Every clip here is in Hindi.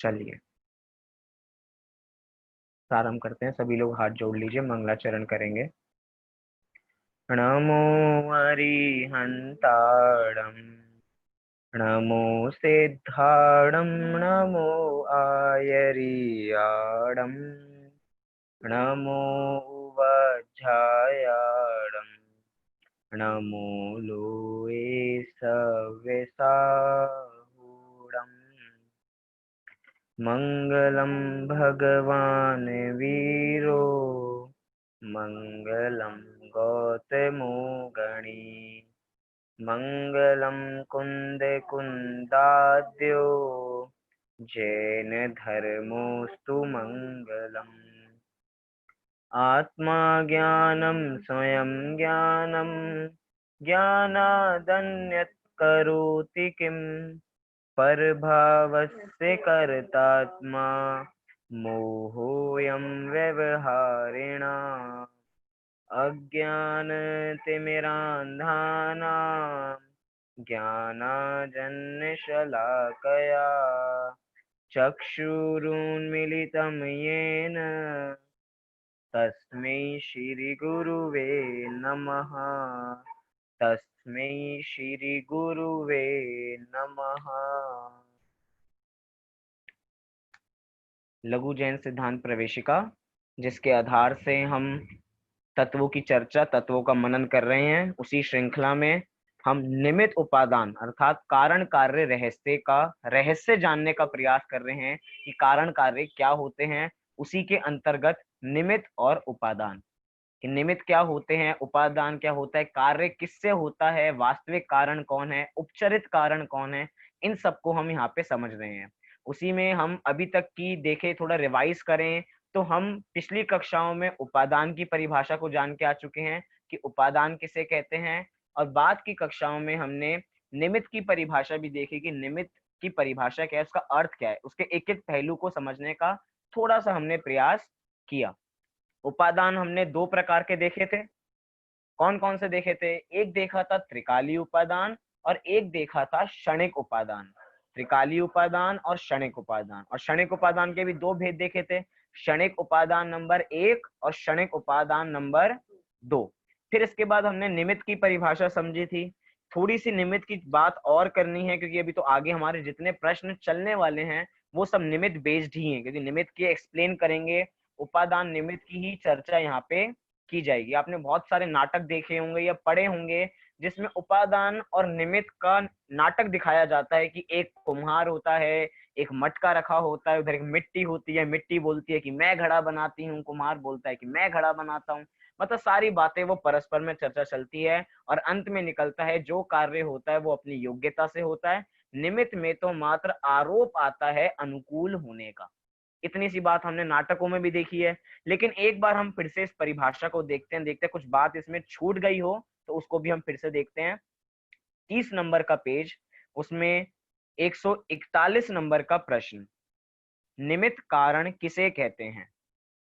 चलिए प्रारंभ करते हैं। सभी लोग हाथ जोड़ लीजिए, मंगलाचरण करेंगे। नमो अरिहंताणं, नमो सिद्धाणं, नमो आयरियाणं, नमो वज्झायाणं, नमो लोए सव्यसाहूणम्। मंगलम भगवान वीरो, मंगलम गौतमो गणी, मंगलम कुंद कुंदाद्यो, जैन धर्मोस्तु मंगलम। आत्मा ज्ञानम स्वयं ज्ञानम, ज्ञानादन्यत् करोति किम, परभावस्य कर्तात्मा, मोहोऽयं व्यवहारिणाम्। अज्ञानतिमिरान्धानां, ज्ञानाञ्जनशलाकया चक्षुरुन्मीलितं येन, तस्मै श्रीगुरुवे नमः। तस्मै श्रीगुरुवे नमः। लघु जैन सिद्धांत प्रवेशिका, जिसके आधार से हम तत्वों की चर्चा, तत्वों का मनन कर रहे हैं, उसी श्रृंखला में हम निमित्त उपादान अर्थात कारण कार्य रहस्य का रहस्य जानने का प्रयास कर रहे हैं कि कारण कार्य क्या होते हैं। उसी के अंतर्गत निमित्त और उपादान, कि निमित्त क्या होते हैं, उपादान क्या होता है, कार्य किससे होता है, वास्तविक कारण कौन है, उपचरित कारण कौन है, इन सबको हम यहाँ पे समझ रहे हैं। उसी में हम अभी तक की देखे, थोड़ा रिवाइज करें तो हम पिछली कक्षाओं में उपादान की परिभाषा को जान के आ चुके हैं कि उपादान किसे कहते हैं, और बाद की कक्षाओं में हमने निमित्त की परिभाषा भी देखी कि निमित्त की परिभाषा क्या है, उसका अर्थ क्या है, उसके एक एक पहलू को समझने का थोड़ा सा हमने प्रयास किया। उपादान हमने दो प्रकार के देखे थे। कौन कौन से देखे थे? एक देखा था त्रिकालीय उपादान और एक देखा था क्षणिक उपादान। त्रिकालीय उपादान और क्षणिक उपादान, और क्षणिक उपादान के भी दो भेद देखे थे, क्षणिक उपादान नंबर 1 और क्षणिक उपादान नंबर 2। फिर इसके बाद हमने निमित्त की परिभाषा समझी थी। थोड़ी सी निमित्त की बात और करनी है, क्योंकि अभी तो आगे हमारे जितने प्रश्न चलने वाले हैं वो सब निमित्त बेस्ड ही हैं, क्योंकि निमित्त के एक्सप्लेन करेंगे, उपादान निमित्त की ही चर्चा यहाँ पे की जाएगी। आपने बहुत सारे नाटक देखे होंगे या पढ़े होंगे जिसमें उपादान और निमित्त का नाटक दिखाया जाता है कि एक कुम्हार होता है, एक मटका रखा होता है, उधर एक मिट्टी होती है, मिट्टी बोलती है कि मैं घड़ा बनाती हूँ, कुम्हार बोलता है कि मैं घड़ा बनाता हूँ। मतलब सारी बातें वो परस्पर में चर्चा चलती है और अंत में निकलता है जो कार्य होता है वो अपनी योग्यता से होता है। निमित्त में तो मात्र आरोप आता है अनुकूल होने का। इतनी सी बात हमने नाटकों में भी देखी है। लेकिन एक बार हम फिर से इस परिभाषा को देखते हैं कुछ बात इसमें छूट गई हो तो उसको भी हम फिर से देखते हैं। 30 नंबर का पेज, उसमें 141 नंबर का प्रश्न, निमित्त कारण किसे कहते हैं?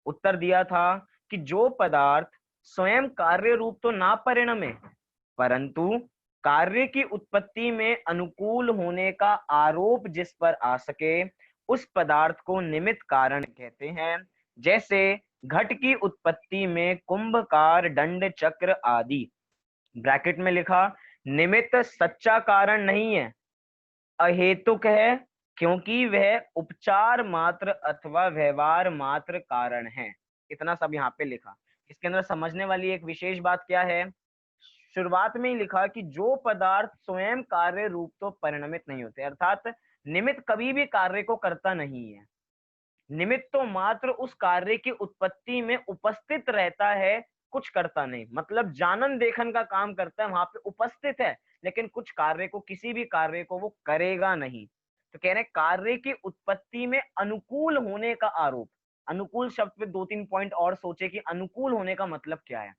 उत्तर दिया था कि जो पदार्थ स्वयं कार्य रूप तो ना परिणमे, परंतु कार्य की उत्पत्ति में अनुकूल होने का आरोप जिस पर आ सके, उस पदार्थ को निमित्त कारण कहते हैं। जैसे घट की उत्पत्ति में कुंभकार, दंड चक्र आदि। ब्रैकेट में लिखा, निमित्त सच्चा कारण नहीं है, अहेतुक है, क्योंकि वह उपचार मात्र अथवा व्यवहार मात्र कारण है। इतना सब यहाँ पे लिखा। इसके अंदर समझने वाली एक विशेष बात क्या है, शुरुआत में ही लिखा कि जो पदार्थ स्वयं कार्य रूप तो परिणमित नहीं होते, अर्थात निमित्त कभी भी कार्य को करता नहीं है। निमित्त तो मात्र उस कार्य की उत्पत्ति में उपस्थित रहता है, कुछ करता नहीं। मतलब जानन देखन का काम करता है, वहां पे उपस्थित है, लेकिन कुछ कार्य को, किसी भी कार्य को वो करेगा नहीं। तो कह रहे हैं कार्य की उत्पत्ति में अनुकूल होने का आरोप। अनुकूल शब्द पे दो तीन पॉइंट और सोचे कि अनुकूल होने का मतलब क्या है।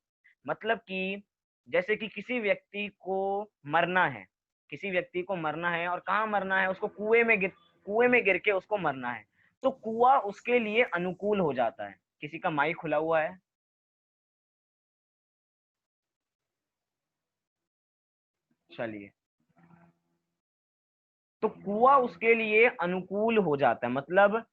मतलब कि जैसे कि किसी व्यक्ति को मरना है, किसी व्यक्ति को मरना है, और कहाँ मरना है, उसको कुएं में गिर के उसको मरना है, तो कुआं उसके लिए अनुकूल हो जाता है। किसी का माइक खुला हुआ है? चलिए, तो कुआं उसके लिए अनुकूल हो जाता है। मतलब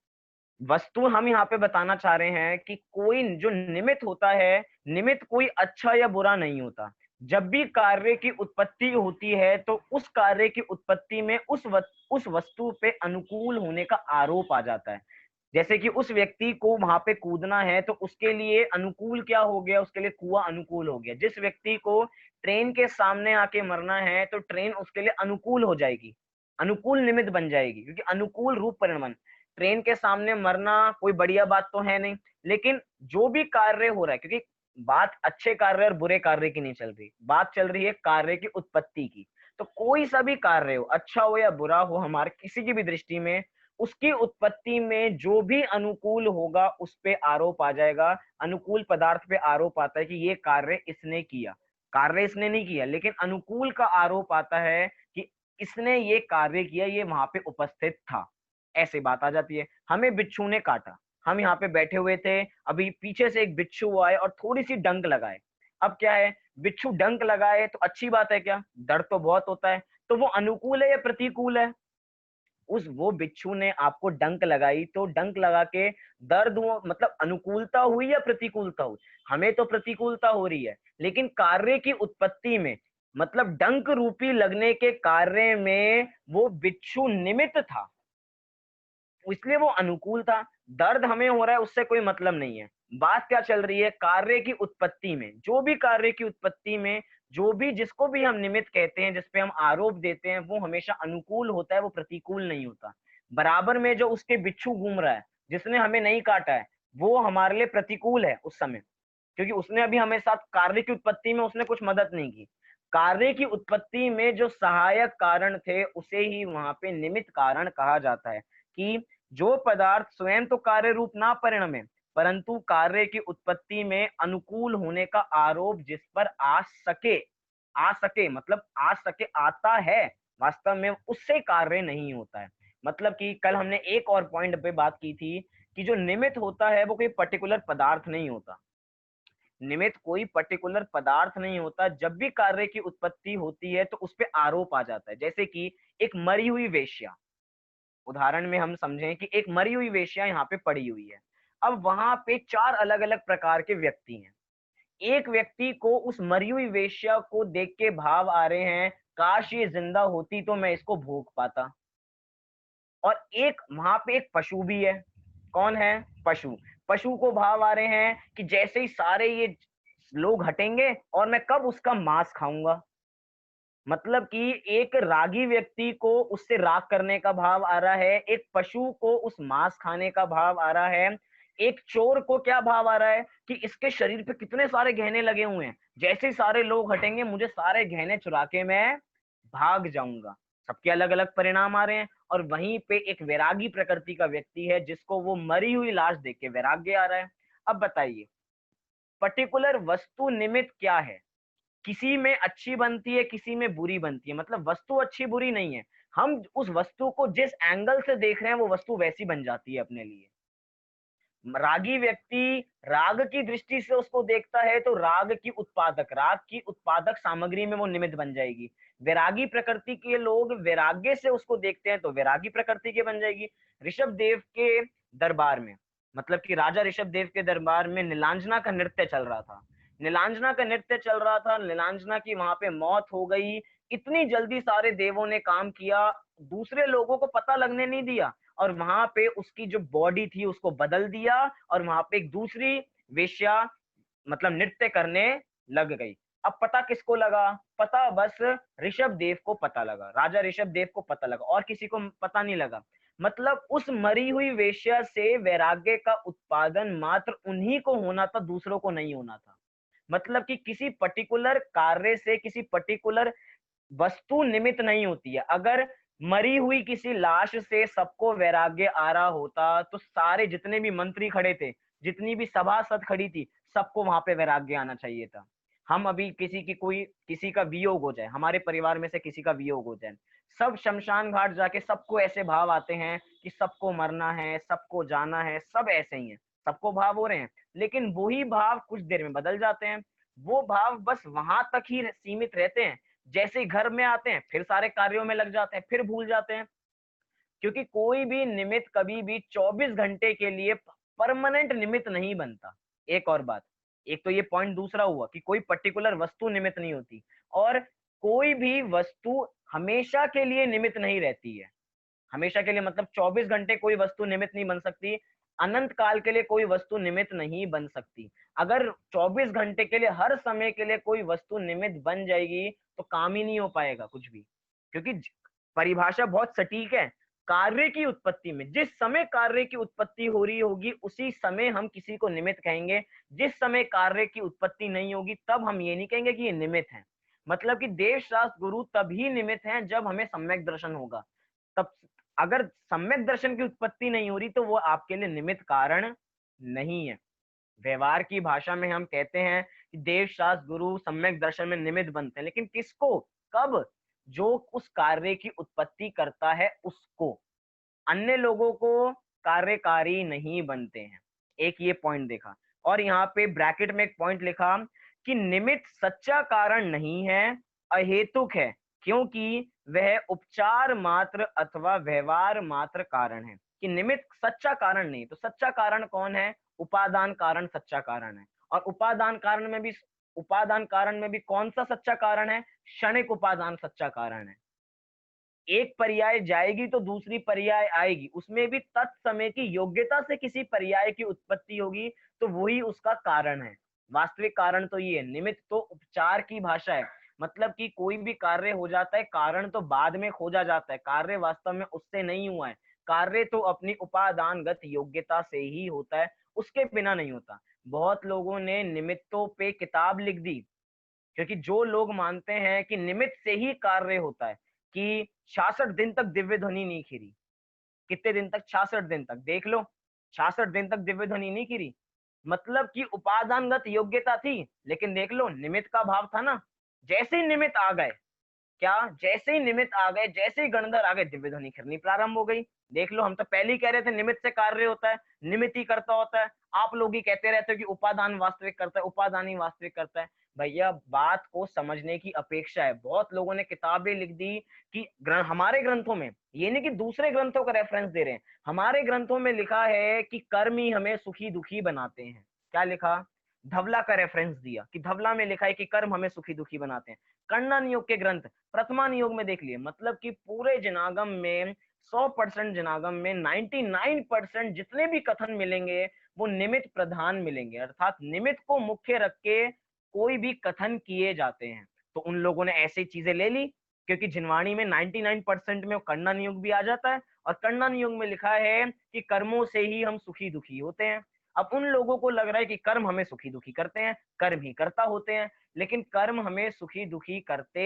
वस्तु हम यहाँ पे बताना चाह रहे हैं कि कोई जो निमित्त होता है, निमित्त कोई अच्छा या बुरा नहीं होता। जब भी कार्य की उत्पत्ति होती है तो उस कार्य की उत्पत्ति में उस वस्तु पे अनुकूल होने का आरोप आ जाता है। जैसे कि उस व्यक्ति को वहां पे कूदना है तो उसके लिए अनुकूल क्या हो गया, उसके लिए कुआं अनुकूल हो गया। जिस व्यक्ति को ट्रेन के सामने आके मरना है तो ट्रेन उसके लिए अनुकूल हो जाएगी, अनुकूल निमित्त बन जाएगी, क्योंकि अनुकूल रूप परिणाम। ट्रेन के सामने मरना कोई बढ़िया बात तो है नहीं, लेकिन जो भी कार्य हो रहा है, क्योंकि बात अच्छे कार्य और बुरे कार्य की नहीं चल रही, बात चल रही है कार्य की उत्पत्ति की। तो कोई सा भी कार्य हो, अच्छा हो या बुरा हो, हमारे किसी की भी दृष्टि में उसकी उत्पत्ति में जो भी अनुकूल होगा उस पे आरोप आ जाएगा। अनुकूल पदार्थ पे आरोप आता है कि ये कार्य इसने किया, कार्य इसने नहीं किया, लेकिन अनुकूल का आरोप आता है कि इसने ये कार्य किया, ये वहां पे उपस्थित था। ऐसे बात आ जाती है। हमें बिच्छू ने काटा, हम यहाँ पे बैठे हुए थे, अभी पीछे से एक बिच्छू आए और थोड़ी सी डंक लगाए। अब क्या है, बिच्छू डंक लगाए तो अच्छी बात है क्या, दर्द तो बहुत होता है, तो वो अनुकूल है या प्रतिकूल है? उस वो बिच्छू ने आपको डंक लगाई तो डंक लगा के दर्द हुआ, मतलब अनुकूलता हुई या प्रतिकूलता हुई? हमें तो प्रतिकूलता हो रही है, लेकिन कार्य की उत्पत्ति में, मतलब डंक रूपी लगने के कार्य में वो बिच्छू निमित्त था, इसलिए वो अनुकूल था। दर्द हमें हो रहा है उससे कोई मतलब नहीं है। बात क्या चल रही है, कार्य की उत्पत्ति में, जो भी कार्य की उत्पत्ति में जो भी जिसको भी हम निमित्त कहते हैं, जिसपे हम आरोप देते हैं, वो हमेशा अनुकूल होता है, वो प्रतिकूल नहीं होता। बराबर में जो उसके बिच्छू घूम रहा है, जिसने हमें नहीं काटा है, वो हमारे लिए प्रतिकूल है उस समय, क्योंकि उसने अभी हमें साथ कार्य की उत्पत्ति में उसने कुछ मदद नहीं की। कार्य की उत्पत्ति में जो सहायक कारण थे उसे ही वहां पे निमित्त कारण कहा जाता है। कि जो पदार्थ स्वयं तो कार्य रूप ना परिणमे, परंतु कार्य की उत्पत्ति में अनुकूल होने का आरोप जिस पर आ सके मतलब आ सके, आता है, वास्तव में उससे कार्य नहीं होता है। मतलब कि कल हमने एक और पॉइंट पे बात की थी कि जो निमित्त होता है वो कोई पर्टिकुलर पदार्थ नहीं होता। निमित्त कोई पर्टिकुलर पदार्थ नहीं होता। जब भी कार्य की उत्पत्ति होती है तो उस पे आरोप आ जाता है। जैसे कि एक मरी हुई वेश्या, उदाहरण में हम समझें कि एक मरी हुई वेश्या यहाँ पे पड़ी हुई है। अब वहां पे चार अलग अलग प्रकार के व्यक्ति हैं। एक व्यक्ति को उस मरी हुई वेश्या को देख के भाव आ रहे हैं, काश ये जिंदा होती तो मैं इसको भोग पाता। और एक वहां पे एक पशु भी है। कौन है? पशु। पशु को भाव आ रहे हैं कि जैसे ही सारे ये लोग हटेंगे और मैं कब उसका मांस खाऊंगा। मतलब कि एक रागी व्यक्ति को उससे राग करने का भाव आ रहा है, एक पशु को उस मांस खाने का भाव आ रहा है, एक चोर को क्या भाव आ रहा है कि इसके शरीर पे कितने सारे गहने लगे हुए हैं, जैसे ही सारे लोग हटेंगे मुझे सारे गहने चुरा के मैं भाग जाऊंगा। सबके अलग अलग परिणाम आ रहे हैं। और वहीं पे एक वैरागी प्रकृति का व्यक्ति है जिसको वो मरी हुई लाश देख के वैराग्य आ रहा है। अब बताइए, पर्टिकुलर वस्तु निमित्त क्या है? किसी में अच्छी बनती है, किसी में बुरी बनती है। मतलब वस्तु अच्छी बुरी नहीं है, हम उस वस्तु को जिस एंगल से देख रहे हैं वो वस्तु वैसी बन जाती है अपने लिए। रागी व्यक्ति राग की दृष्टि से उसको देखता है तो राग की उत्पादक सामग्री में वो निमित्त बन जाएगी। वैरागी प्रकृति के लोग वैराग्य से उसको देखते हैं तो वैरागी प्रकृति के बन जाएगी। ऋषभ देव के दरबार में, मतलब कि राजा ऋषभ देव के दरबार में नीलांजना का नृत्य चल रहा था। नीलांजना का नृत्य चल रहा था, नीलांजना की वहां पे मौत हो गई। इतनी जल्दी सारे देवों ने काम किया, दूसरे लोगों को पता लगने नहीं दिया, और वहां पे उसकी जो बॉडी थी उसको बदल दिया, और वहां पे एक दूसरी वेश्या मतलब नृत्य करने लग गई। अब पता किसको लगा? पता बस ऋषभ देव को पता लगा, राजा ऋषभ देव को पता लगा, और किसी को पता नहीं लगा। मतलब उस मरी हुई वेश्या से वैराग्य का उत्पादन मात्र उन्हीं को होना था, दूसरों को नहीं होना था। मतलब कि किसी पर्टिकुलर कार्य से किसी पर्टिकुलर वस्तु निमित्त नहीं होती है। अगर मरी हुई किसी लाश से सबको वैराग्य आ रहा होता तो सारे जितने भी मंत्री खड़े थे, जितनी भी सभासद खड़ी थी, सबको वहां पे वैराग्य आना चाहिए था। हम अभी किसी का वियोग हो जाए, हमारे परिवार में से किसी का वियोग हो जाए, सब शमशान घाट जाके सबको ऐसे भाव आते हैं कि सबको मरना है, सबको जाना है, सब ऐसे ही है, सबको भाव हो रहे हैं। लेकिन वही भाव कुछ देर में बदल जाते हैं। वो भाव बस वहां तक ही सीमित रहते हैं। जैसे ही घर में आते हैं फिर सारे कार्यों में लग जाते हैं, फिर भूल जाते हैं। क्योंकि कोई भी निमित्त कभी भी 24 घंटे के लिए परमानेंट निमित्त नहीं बनता। एक और बात, एक तो ये पॉइंट दूसरा हुआ कि कोई पर्टिकुलर वस्तु निमित्त नहीं होती, और कोई भी वस्तु हमेशा के लिए निमित्त नहीं रहती है। हमेशा के लिए मतलब 24 घंटे कोई वस्तु निमित्त नहीं बन सकती, अनंत काल के लिए कोई वस्तु निमित्त नहीं बन सकती। अगर 24 घंटे के लिए हर समय के लिए कोई वस्तु निमित्त बन जाएगी तो काम ही नहीं हो पाएगा कुछ भी, क्योंकि परिभाषा बहुत सटीक है। कार्य की उत्पत्ति में जिस समय कार्य की उत्पत्ति हो रही होगी उसी समय हम किसी को निमित्त कहेंगे। जिस समय कार्य की उत्पत्ति नहीं होगी तब हम ये नहीं कहेंगे कि ये निमित्त है। मतलब कि देव शास्त्र गुरु तभी निमित्त हैं जब हमें सम्यक दर्शन होगा। तब अगर सम्यक दर्शन की उत्पत्ति नहीं हो रही तो वो आपके लिए निमित्त कारण नहीं है। व्यवहार की भाषा में हम कहते हैं कि देव शास्त्र गुरु सम्यक दर्शन में निमित्त बनते हैं, लेकिन किसको, कब? जो उस कार्य की उत्पत्ति करता है उसको, अन्य लोगों को कार्यकारी नहीं बनते हैं। एक ये पॉइंट देखा, और यहाँ पे ब्रैकेट में एक पॉइंट लिखा कि निमित्त सच्चा कारण नहीं है, अहेतुक है, क्योंकि वह उपचार मात्र अथवा व्यवहार मात्र कारण है। कि निमित्त सच्चा कारण नहीं, तो सच्चा कारण कौन है? उपादान कारण सच्चा कारण है। और उपादान कारण में भी कौन सा सच्चा कारण है? क्षणिक उपादान सच्चा कारण है। एक पर्याय जाएगी तो दूसरी पर्याय आएगी, उसमें भी तत्समय की योग्यता से किसी पर्याय की उत्पत्ति होगी तो वही उसका कारण है। वास्तविक कारण तो ये है। निमित्त तो उपचार की भाषा है, मतलब कि कोई भी कार्य हो जाता है, कारण तो बाद में खोजा जाता है, कार्य वास्तव में उससे नहीं हुआ है। कार्य तो अपनी उपादानगत योग्यता से ही होता है, उसके बिना नहीं होता। बहुत लोगों ने निमित्तों पे किताब लिख दी, क्योंकि जो लोग मानते हैं कि निमित्त से ही कार्य होता है, कि 66 दिन तक दिव्य ध्वनि नहीं खिरी। कितने दिन तक? 66 दिन तक। देख लो, 66 दिन तक दिव्य ध्वनि नहीं खिरी, मतलब कि उपादानगत योग्यता थी, लेकिन देख लो निमित्त का भाव था ना। जैसे ही निमित्त आ गए, क्या? जैसे ही निमित्त आ गए, जैसे ही गणधर आ गए, दिव्य ध्वनि खिरनी प्रारंभ हो गई। देख लो, हम तो पहले ही कह रहे थे निमित्त से कार्य होता है, निमित्त ही करता होता है। आप लोग ही कहते रहते हो कि उपादान वास्तविक करता है, उपादान ही वास्तविक करता है। भैया, बात को समझने की अपेक्षा है। बहुत लोगों ने किताबें लिख दी कि हमारे ग्रंथों में, ये नहीं कि दूसरे ग्रंथों का रेफरेंस दे रहे हैं, हमारे ग्रंथों में लिखा है कि कर्म ही हमें सुखी दुखी बनाते हैं। क्या लिखा? धवला का रेफरेंस दिया कि धवला में लिखा है कि कर्म हमें सुखी दुखी बनाते हैं। कण्णा नियोग के ग्रंथ प्रथमा नियोग में देख लिए, मतलब कि पूरे जनागम में 100% जनागम में 99% जितने भी कथन मिलेंगे वो निमित्त प्रधान मिलेंगे, अर्थात निमित्त को मुख्य रख के कोई भी कथन किए जाते हैं। तो उन लोगों ने ऐसी चीजें ले ली, क्योंकि जिनवाणी में 99% में कण्णा नियोग भी आ जाता है, और कण्णा नियोग में लिखा है कि कर्मों से ही हम सुखी दुखी होते हैं। अब उन लोगों को लग रहा है कि कर्म हमें सुखी दुखी करते हैं, कर्म ही करता होते हैं, लेकिन कर्म हमें सुखी दुखी करते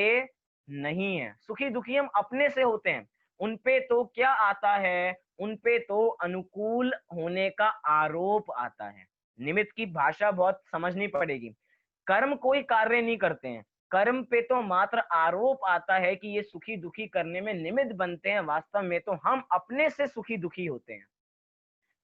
नहीं है। सुखी दुखी हम अपने से होते हैं। उनपे तो क्या आता है? उनपे तो अनुकूल होने का आरोप आता है। निमित्त की भाषा बहुत समझनी पड़ेगी। कर्म कोई कार्य नहीं करते हैं, कर्म पे तो मात्र आरोप आता है कि ये सुखी दुखी करने में निमित्त बनते हैं, वास्तव में तो हम अपने से सुखी दुखी होते हैं।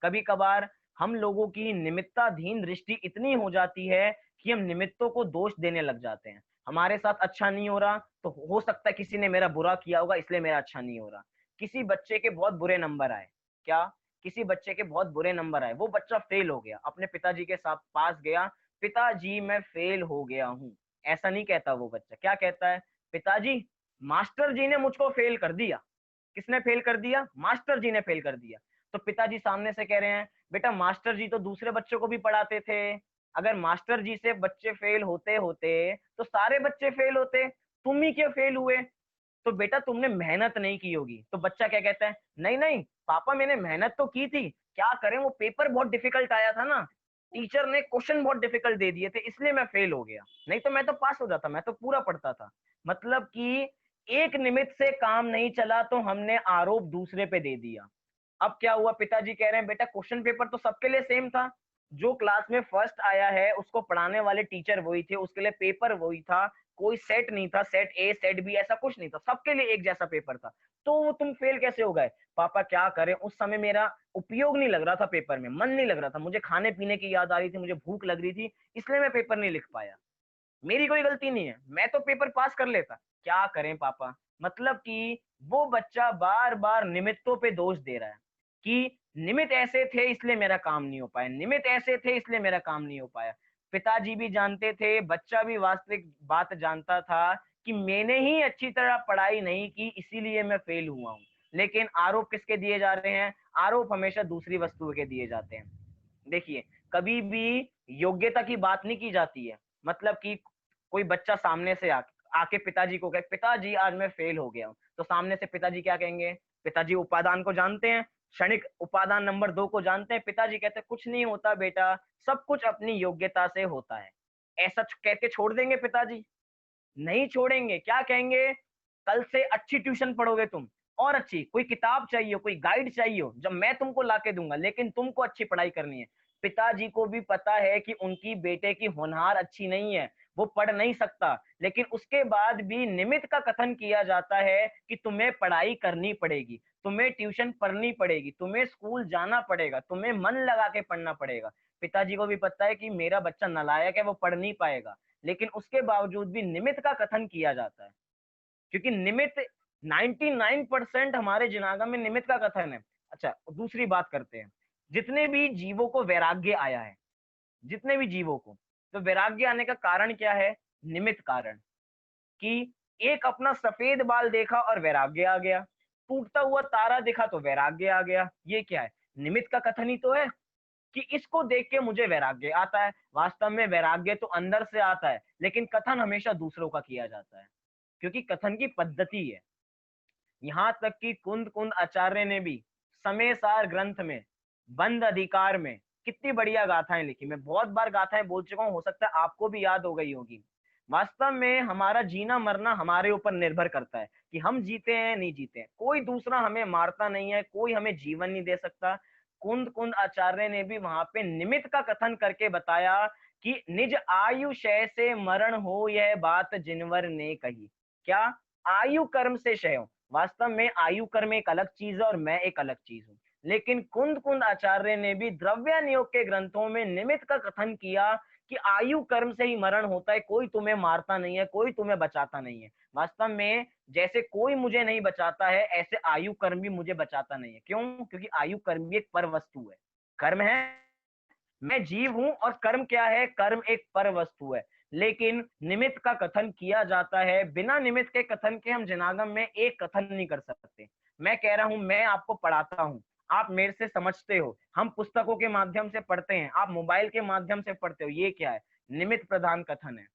कभी कभार हम लोगों की निमित्ताधीन दृष्टि इतनी हो जाती है कि हम निमित्तों को दोष देने लग जाते हैं। हमारे साथ अच्छा नहीं हो रहा तो हो सकता है किसी ने मेरा बुरा किया होगा, इसलिए मेरा अच्छा नहीं हो रहा। किसी बच्चे के बहुत बुरे नंबर आए, क्या? किसी बच्चे के बहुत बुरे नंबर आए, वो बच्चा फेल हो गया, अपने पिताजी के साथ पास गया, पिताजी मैं फेल हो गया हूँ। ऐसा नहीं कहता वो बच्चा, क्या कहता है? पिताजी, मास्टर जी ने मुझको फेल कर दिया। किसने फेल कर दिया? मास्टर जी ने फेल कर दिया। तो पिताजी सामने से कह रहे हैं, बेटा मास्टर जी तो दूसरे बच्चों को भी पढ़ाते थे, अगर मास्टर जी से बच्चे फेल होते होते तो सारे बच्चे फेल होते, तुम ही क्यों फेल हुए? तो बेटा तुमने मेहनत नहीं की होगी। तो बच्चा क्या कहता है? नहीं नहीं पापा, मैंने मेहनत तो की थी, क्या करें, वो पेपर बहुत डिफिकल्ट आया था ना, टीचर ने क्वेश्चन बहुत डिफिकल्ट दे दिए थे, इसलिए मैं फेल हो गया, नहीं तो मैं तो पास हो जाता, मैं तो पूरा पढ़ता था। मतलब कि एक निमित्त से काम नहीं चला तो हमने आरोप दूसरे पे दे दिया। अब क्या हुआ? पिताजी कह रहे हैं, बेटा क्वेश्चन पेपर तो सबके लिए सेम था, जो क्लास में फर्स्ट आया है उसको पढ़ाने वाले टीचर वही थे, उसके लिए पेपर वही था, कोई सेट नहीं था, सेट ए सेट बी ऐसा कुछ नहीं था, सबके लिए एक जैसा पेपर था, तो वो तुम फेल कैसे हो गए? पापा क्या करें, उस समय मेरा उपयोग नहीं लग रहा था, पेपर में मन नहीं लग रहा था, मुझे खाने पीने की याद आ रही थी, मुझे भूख लग रही थी, इसलिए मैं पेपर नहीं लिख पाया, मेरी कोई गलती नहीं है, मैं तो पेपर पास कर लेता। क्या करें पापा, मतलब कि वो बच्चा बार बार निमित्तों पे दोष दे रहा है कि निमित्त ऐसे थे इसलिए मेरा काम नहीं हो पाया, निमित्त ऐसे थे इसलिए मेरा काम नहीं हो पाया। पिताजी भी जानते थे, बच्चा भी वास्तविक बात जानता था कि मैंने ही अच्छी तरह पढ़ाई नहीं की इसीलिए मैं फेल हुआ हूँ। लेकिन आरोप किसके दिए जा रहे हैं? आरोप हमेशा दूसरी वस्तु के दिए जाते हैं। देखिए, कभी भी योग्यता की बात नहीं की जाती है। मतलब कि कोई बच्चा सामने से आके पिताजी को कहे, पिताजी आज मैं फेल हो गया हूँ, तो सामने से पिताजी क्या कहेंगे? पिताजी उपादान को जानते हैं, क्षणिक उपादान नंबर 2 को जानते हैं। पिताजी कहते हैं कुछ नहीं होता बेटा, सब कुछ अपनी योग्यता से होता है। ऐसा कह के छोड़ देंगे पिताजी? नहीं छोड़ेंगे। क्या कहेंगे? कल से अच्छी ट्यूशन पढ़ोगे तुम, और अच्छी। कोई किताब चाहिए, कोई गाइड चाहिए हो, जब मैं तुमको लाके दूंगा, लेकिन तुमको अच्छी पढ़ाई करनी है। पिताजी को भी पता है कि उनकी बेटे की होनहार अच्छी नहीं है, वो पढ़ नहीं सकता, लेकिन उसके बाद भी निमित्त का कथन किया जाता है कि तुम्हें पढ़ाई करनी पड़ेगी, तुम्हें ट्यूशन पढ़नी पड़ेगी, तुम्हें स्कूल जाना पड़ेगा, तुम्हें मन लगा के पढ़ना पड़ेगा। पिताजी को भी पता है कि मेरा बच्चा नालायक है, वो पढ़ नहीं पाएगा, लेकिन उसके बावजूद भी निमित्त का कथन किया जाता है, क्योंकि निमित्त 99% हमारे जिनागम में निमित्त का कथन है। अच्छा, दूसरी बात करते हैं। जितने भी जीवों को वैराग्य आया है, जितने भी जीवों को, तो वैराग्य आने का कारण क्या है? निमित्त कारण। कि एक अपना सफेद बाल देखा और वैराग्य आ गया, टूटता हुआ तारा देखा तो वैराग्य आ गया। ये क्या है? निमित्त का कथन ही तो है कि इसको देख के मुझे वैराग्य आता है। वास्तव में वैराग्य तो अंदर से आता है, लेकिन कथन हमेशा दूसरों का किया जाता है, क्योंकि कथन की पद्धति है। यहाँ तक कि कुंद कुंद आचार्य ने भी समय सार ग्रंथ में बंद अधिकार में कितनी बढ़िया गाथाएं लिखी। मैं बहुत बार गाथाएं बोल चुका हूँ, हो सकता है आपको भी याद हो गई होगी। वास्तव में हमारा जीना मरना हमारे ऊपर निर्भर करता है कि हम जीते हैं नहीं जीते हैं। कोई दूसरा हमें मारता नहीं है, कोई हमें जीवन नहीं दे सकता। कुंद कुंद आचार्य ने भी वहां पे निमित्त का कथन करके बताया कि निज आयु क्षय से मरण हो, यह बात जिनवर ने कही। क्या? आयु कर्म से क्षय हो। वास्तव में आयु कर्म एक अलग चीज है और मैं एक अलग चीज हूँ। लेकिन कुंद कुंद आचार्य ने भी द्रव्य नियोग के ग्रंथों में निमित्त का कथन किया कि आयु कर्म से ही मरण होता है, कोई तुम्हें मारता नहीं है, कोई तुम्हें बचाता नहीं है। वास्तव में जैसे कोई मुझे नहीं बचाता है, ऐसे आयु कर्म भी मुझे बचाता नहीं है। क्यों? क्योंकि आयु कर्म भी एक पर वस्तु है। कर्म है, मैं जीव हूं, और कर्म क्या है? कर्म एक पर वस्तु है। लेकिन निमित्त का कथन किया जाता है। बिना निमित्त के कथन के हम जनागम में एक कथन नहीं कर सकते। मैं कह रहा हूं, मैं आपको पढ़ाता हूं, आप मेरे से समझते हो, हम पुस्तकों के माध्यम से पढ़ते हैं, आप मोबाइल के माध्यम से पढ़ते हो। ये क्या है? निमित्त प्रधान कथन है।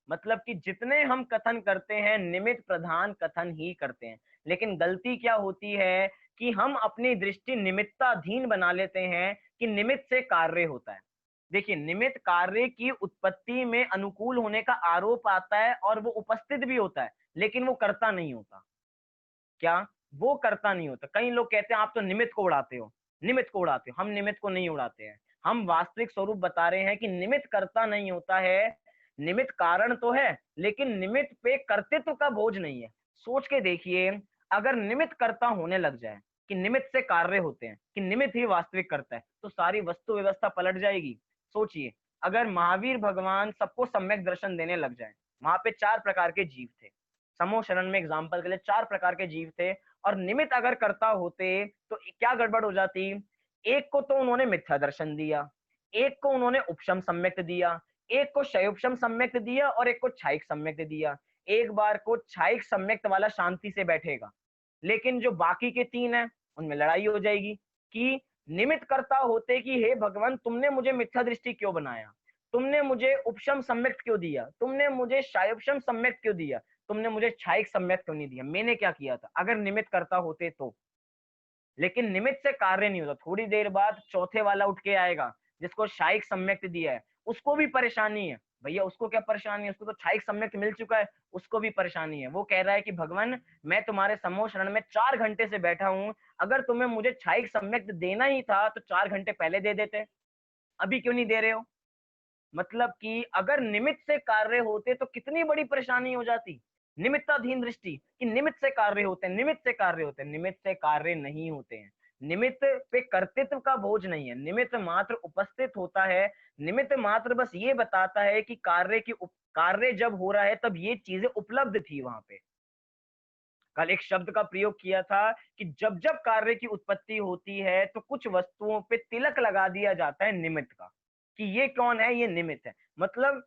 मतलब कि जितने हम कथन करते हैं, निमित्त प्रधान कथन ही करते हैं। लेकिन गलती क्या होती है कि हम अपनी दृष्टि निमित्ताधीन बना लेते हैं कि निमित्त से कार्य होता है। देखिए, निमित्त कार्य की उत्पत्ति में अनुकूल होने का आरोप आता है और वो उपस्थित भी होता है, लेकिन वो करता नहीं होता। क्या? वो करता नहीं होता। कई लोग कहते हैं आप तो निमित्त को उड़ाते हो, निमित्त को उड़ाते हो। हम निमित्त को नहीं उड़ाते हैं, हम वास्तविक स्वरूप बता रहे हैं कि निमित्त करता नहीं होता है। निमित्त कारण तो है, लेकिन निमित्त पे कर्तृत्व का बोझ नहीं है। सोच के देखिए, अगर निमित्त कर्ता होने लग जाए कि निमित्त से कार्य होते हैं, कि निमित्त ही वास्तविक करता है, तो सारी वस्तु व्यवस्था पलट जाएगी। सोचिए, अगर महावीर भगवान सबको सम्यक दर्शन देने लग जाए, वहां पे 4 प्रकार के जीव थे। समूह शरण में एग्जाम्पल के लिए 4 प्रकार के जीव थे, और निमित्त अगर करता होते तो क्या गड़बड़ हो जाती? एक को तो उन्होंने मिथ्या दर्शन दिया, एक को उन्होंने उपशम सम्यक दिया, एक को शयोपशम सम्यक दिया, और एक को क्षायिक सम्यक दिया। एक बार को क्षायिक सम्यक वाला शांति से बैठेगा, लेकिन जो बाकी के 3 हैं उनमें लड़ाई हो जाएगी कि निमित्त करता होते कि हे भगवान, तुमने मुझे मिथ्या दृष्टि क्यों बनाया, तुमने मुझे उपशम सम्यक क्यों दिया, तुमने मुझे शायोपशम सम्यक क्यों दिया, तुमने मुझे क्षायिक सम्यक क्यों नहीं दिया, मैंने क्या किया था? अगर निमित्त करता होते तो। लेकिन निमित्त से कार्य नहीं होता। थोड़ी देर बाद चौथे वाला उठ के आएगा जिसको क्षायिक सम्यक दिया है, उसको भी परेशानी है। भैया, उसको क्या परेशानी है? उसको तो क्षायिक सम्यक मिल चुका है, उसको भी परेशानी है। वो कह रहा है कि भगवान, मैं तुम्हारे समूह शरण में 4 घंटे से बैठा हूं, अगर तुम्हें मुझे क्षायिक सम्यक देना ही था तो 4 घंटे पहले दे देते, अभी क्यों नहीं दे रहे हो? मतलब कि अगर निमित्त से कार्य होते तो कितनी बड़ी परेशानी हो जाती। निमित्ताधीन दृष्टि कि निमित्त से कार्य होते हैं, निमित्त से कार्य होते हैं, निमित्त से कार्य नहीं होते हैं। निमित्त पे कर्तृत्व का बोझ नहीं है, निमित्त मात्र उपस्थित होता है। निमित्त मात्र बस ये बताता है कि कार्य जब हो रहा है तब ये चीजें उपलब्ध थी वहां पे। कल एक शब्द का प्रयोग किया था कि जब जब कार्य की उत्पत्ति होती है तो कुछ वस्तुओं पे तिलक लगा दिया जाता है निमित्त का, कि ये कौन है, ये निमित्त है। मतलब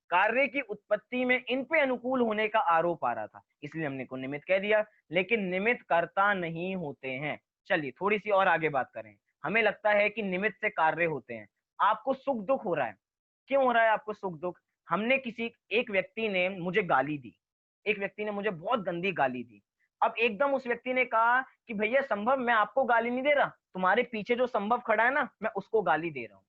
कार्य की उत्पत्ति में इन पे अनुकूल होने का आरोप आ रहा था, इसलिए हमने को निमित्त कह दिया, लेकिन निमित्त कर्ता नहीं होते हैं। चलिए थोड़ी सी और आगे बात करें। हमें लगता है कि निमित्त से कार्य होते हैं। आपको सुख दुख हो रहा है, क्यों हो रहा है आपको सुख दुख? हमने किसी एक व्यक्ति ने मुझे गाली दी, एक व्यक्ति ने मुझे बहुत गंदी गाली दी। अब एकदम उस व्यक्ति ने कहा कि भैया संभव, मैं आपको गाली नहीं दे रहा, तुम्हारे पीछे जो संभव खड़ा है ना, मैं उसको गाली दे रहा हूँ।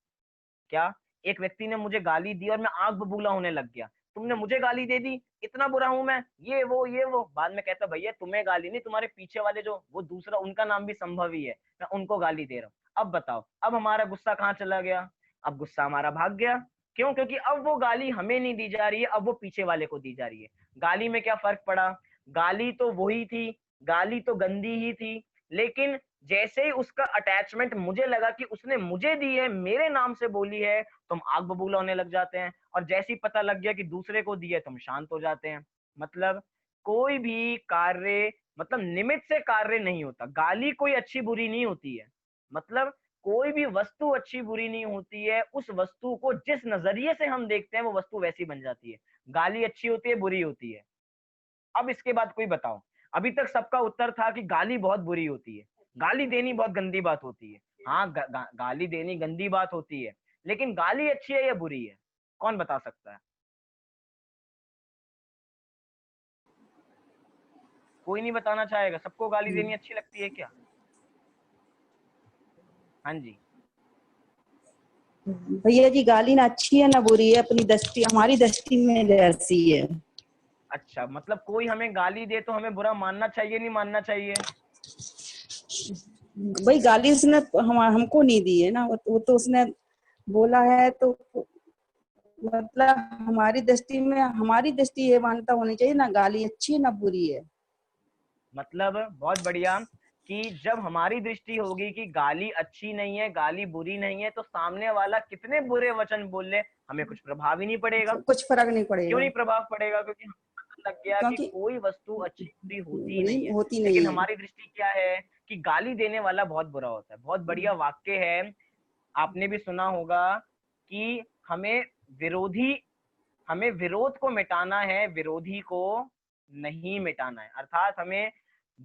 क्या? एक व्यक्ति ने मुझे गाली दी और मैं आग बबूला होने लग गया, तुमने मुझे गाली दे दी, इतना बुरा हूं मैं, ये वो। बाद में कहता भैया तुम्हें गाली नहीं, तुम्हारे पीछे वाले जो वो दूसरा, उनका नाम भी संभव ही है, मैं उनको गाली दे रहा हूँ। अब बताओ, अब हमारा गुस्सा कहाँ चला गया? अब गुस्सा हमारा भाग गया। क्यों? क्योंकि अब वो गाली हमें नहीं दी जा रही है, अब वो पीछे वाले को दी जा रही है। गाली में क्या फर्क पड़ा? गाली तो वही थी, गाली तो गंदी ही थी, लेकिन जैसे ही उसका अटैचमेंट मुझे लगा कि उसने मुझे दी है, मेरे नाम से बोली है, तो हम आग बबूला होने लग जाते हैं। और जैसे ही पता लग गया कि दूसरे को दी है, तो हम शांत हो जाते हैं। मतलब कोई भी कार्य, मतलब निमित्त से कार्य नहीं होता। गाली कोई अच्छी बुरी नहीं होती है, मतलब कोई भी वस्तु अच्छी बुरी नहीं होती है। उस वस्तु को जिस नजरिए से हम देखते हैं, वो वस्तु वैसी बन जाती है। गाली अच्छी होती है, बुरी होती है? अब इसके बाद कोई बताओ। अभी तक सबका उत्तर था कि गाली बहुत बुरी होती है, गाली देनी बहुत गंदी बात होती है। हाँ, गाली देनी गंदी बात होती है, लेकिन गाली अच्छी है या बुरी है? कौन बता सकता है? कोई नहीं बताना चाहेगा। सबको गाली देनी अच्छी लगती है क्या? हाँ जी। भैया जी, गाली ना अच्छी है ना बुरी है, अपनी दृष्टि, हमारी दृष्टि में जैसी है। अच्छा, मतलब कोई हमें गाली दे तो हमें बुरा मानना चाहिए, नहीं मानना चाहिए? भाई गाली उसने हमको नहीं दी है ना, वो तो उसने बोला है, तो मतलब हमारी दृष्टि ये मानता होनी चाहिए ना, गाली अच्छी है ना बुरी है। मतलब बहुत बढ़िया, कि जब हमारी दृष्टि होगी कि गाली अच्छी नहीं है, गाली बुरी नहीं है, तो सामने वाला कितने बुरे वचन बोल ले, हमें कुछ प्रभाव ही नहीं पड़ेगा। कुछ फर्क नहीं क्यों पड़ेगा, नहीं प्रभाव पड़ेगा? क्योंकि हमें पता लग गया कि क्योंकि कोई वस्तु अच्छी बुरी होती बुरी नहीं है। होती लेकिन नहीं है। हमारी दृष्टि क्या है कि गाली देने वाला बहुत बुरा होता है। बहुत बढ़िया वाक्य है, आपने भी सुना होगा कि हमें विरोधी हमें विरोध को मिटाना है, विरोधी को नहीं मिटाना है। अर्थात हमें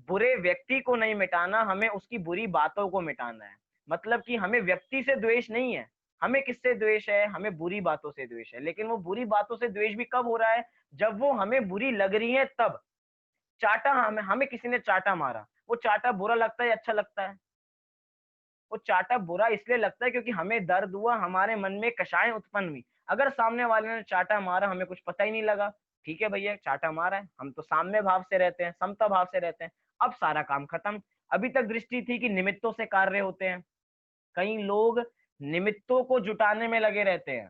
बुरे व्यक्ति को नहीं मिटाना, हमें उसकी बुरी बातों को मिटाना है। मतलब कि हमें व्यक्ति से द्वेष नहीं है। हमें किससे द्वेष है? हमें बुरी बातों से द्वेष है। लेकिन वो बुरी बातों से द्वेष भी कब हो रहा है? जब वो हमें बुरी लग रही है तब। चाटा, हमें हमें किसी ने चाटा मारा, वो चाटा बुरा लगता है या अच्छा लगता है? वो चाटा बुरा इसलिए लगता है क्योंकि हमें दर्द हुआ, हमारे मन में कषाय उत्पन्न हुई। अगर सामने वाले ने चाटा मारा, हमें कुछ पता ही नहीं लगा, ठीक है भैया चाटा मारा है, हम तो साम्य भाव से रहते हैं, समता भाव से रहते हैं, अब सारा काम खत्म। अभी तक दृष्टि थी कि निमित्तों से कार्य होते हैं। कई लोग निमित्तों को जुटाने में लगे रहते हैं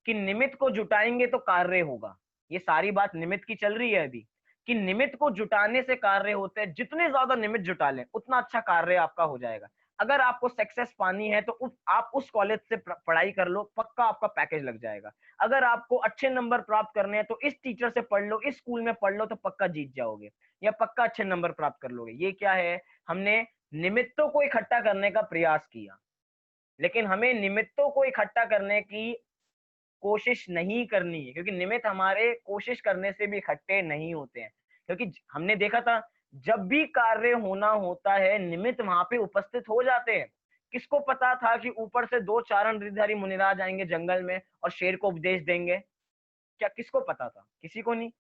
कि निमित्त को जुटाएंगे तो कार्य होगा। ये सारी बात निमित्त की चल रही है अभी, कि निमित्त को जुटाने से कार्य होते हैं। जितने ज्यादा निमित्त जुटा लें, उतना अच्छा कार्य आपका हो जाएगा। अगर आपको सक्सेस पानी है तो आप उस कॉलेज से पढ़ाई कर लो, पक्का आपका पैकेज लग जाएगा। अगर आपको अच्छे नंबर प्राप्त करने हैं तो इस टीचर से पढ़ लो, इस स्कूल में पढ़ लो, तो पक्का जीत जाओगे या पक्का अच्छे नंबर प्राप्त कर लोगे। ये क्या है? हमने निमित्तों को इकट्ठा करने का प्रयास किया, लेकिन हमें निमित्तों को इकट्ठा करने की कोशिश नहीं करनी है, क्योंकि निमित्त हमारे कोशिश करने से भी इकट्ठे नहीं होते हैं। क्योंकि हमने देखा था, जब भी कार्य होना होता है, निमित्त वहां पे उपस्थित हो जाते हैं। किसको पता था कि ऊपर से दो चारण गिरधारी मुनिराज आएंगे जंगल में और शेर को उपदेश देंगे? क्या किसको पता था? किसी को नहीं।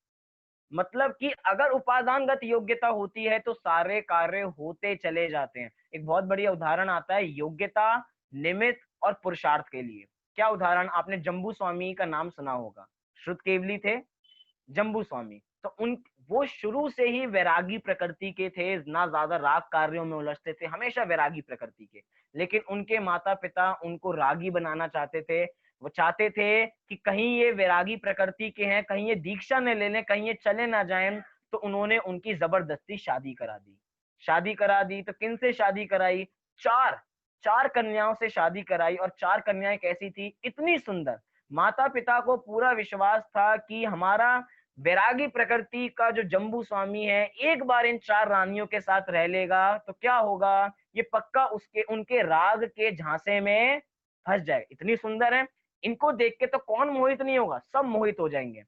मतलब कि अगर उपादानगत योग्यता होती है तो सारे कार्य होते चले जाते हैं। एक बहुत बढ़िया उदाहरण आता है योग्यता, निमित्त और पुरुषार्थ के लिए। क्या उदाहरण? आपने जम्बू स्वामी का नाम सुना होगा, श्रुत केवली थे जम्बू स्वामी। तो उन वो शुरू से ही वैरागी प्रकृति के थे, ना ज्यादा राग कार्यों में उलझते थे, हमेशा वैरागी प्रकृति के। लेकिन उनके माता पिता उनको रागी बनाना चाहते थे। वो चाहते थे कि कहीं ये वैरागी प्रकृति के हैं, कहीं ये दीक्षा न ले लें, कहीं ये चले ना जाएं। तो उन्होंने उनकी जबरदस्ती शादी करा दी। शादी करा दी तो किन से शादी कराई? चार चार कन्याओं से शादी कराई। और चार कन्याएं कैसी थी? इतनी सुंदर। माता पिता को पूरा विश्वास था कि हमारा वैरागी प्रकृति का जो जम्बू स्वामी है, एक बार इन 4 रानियों के साथ रह लेगा तो क्या होगा, ये पक्का उसके उनके राग के झांसे में फंस जाए। इतनी सुंदर है, इनको देख के तो कौन मोहित नहीं होगा, सब मोहित हो जाएंगे।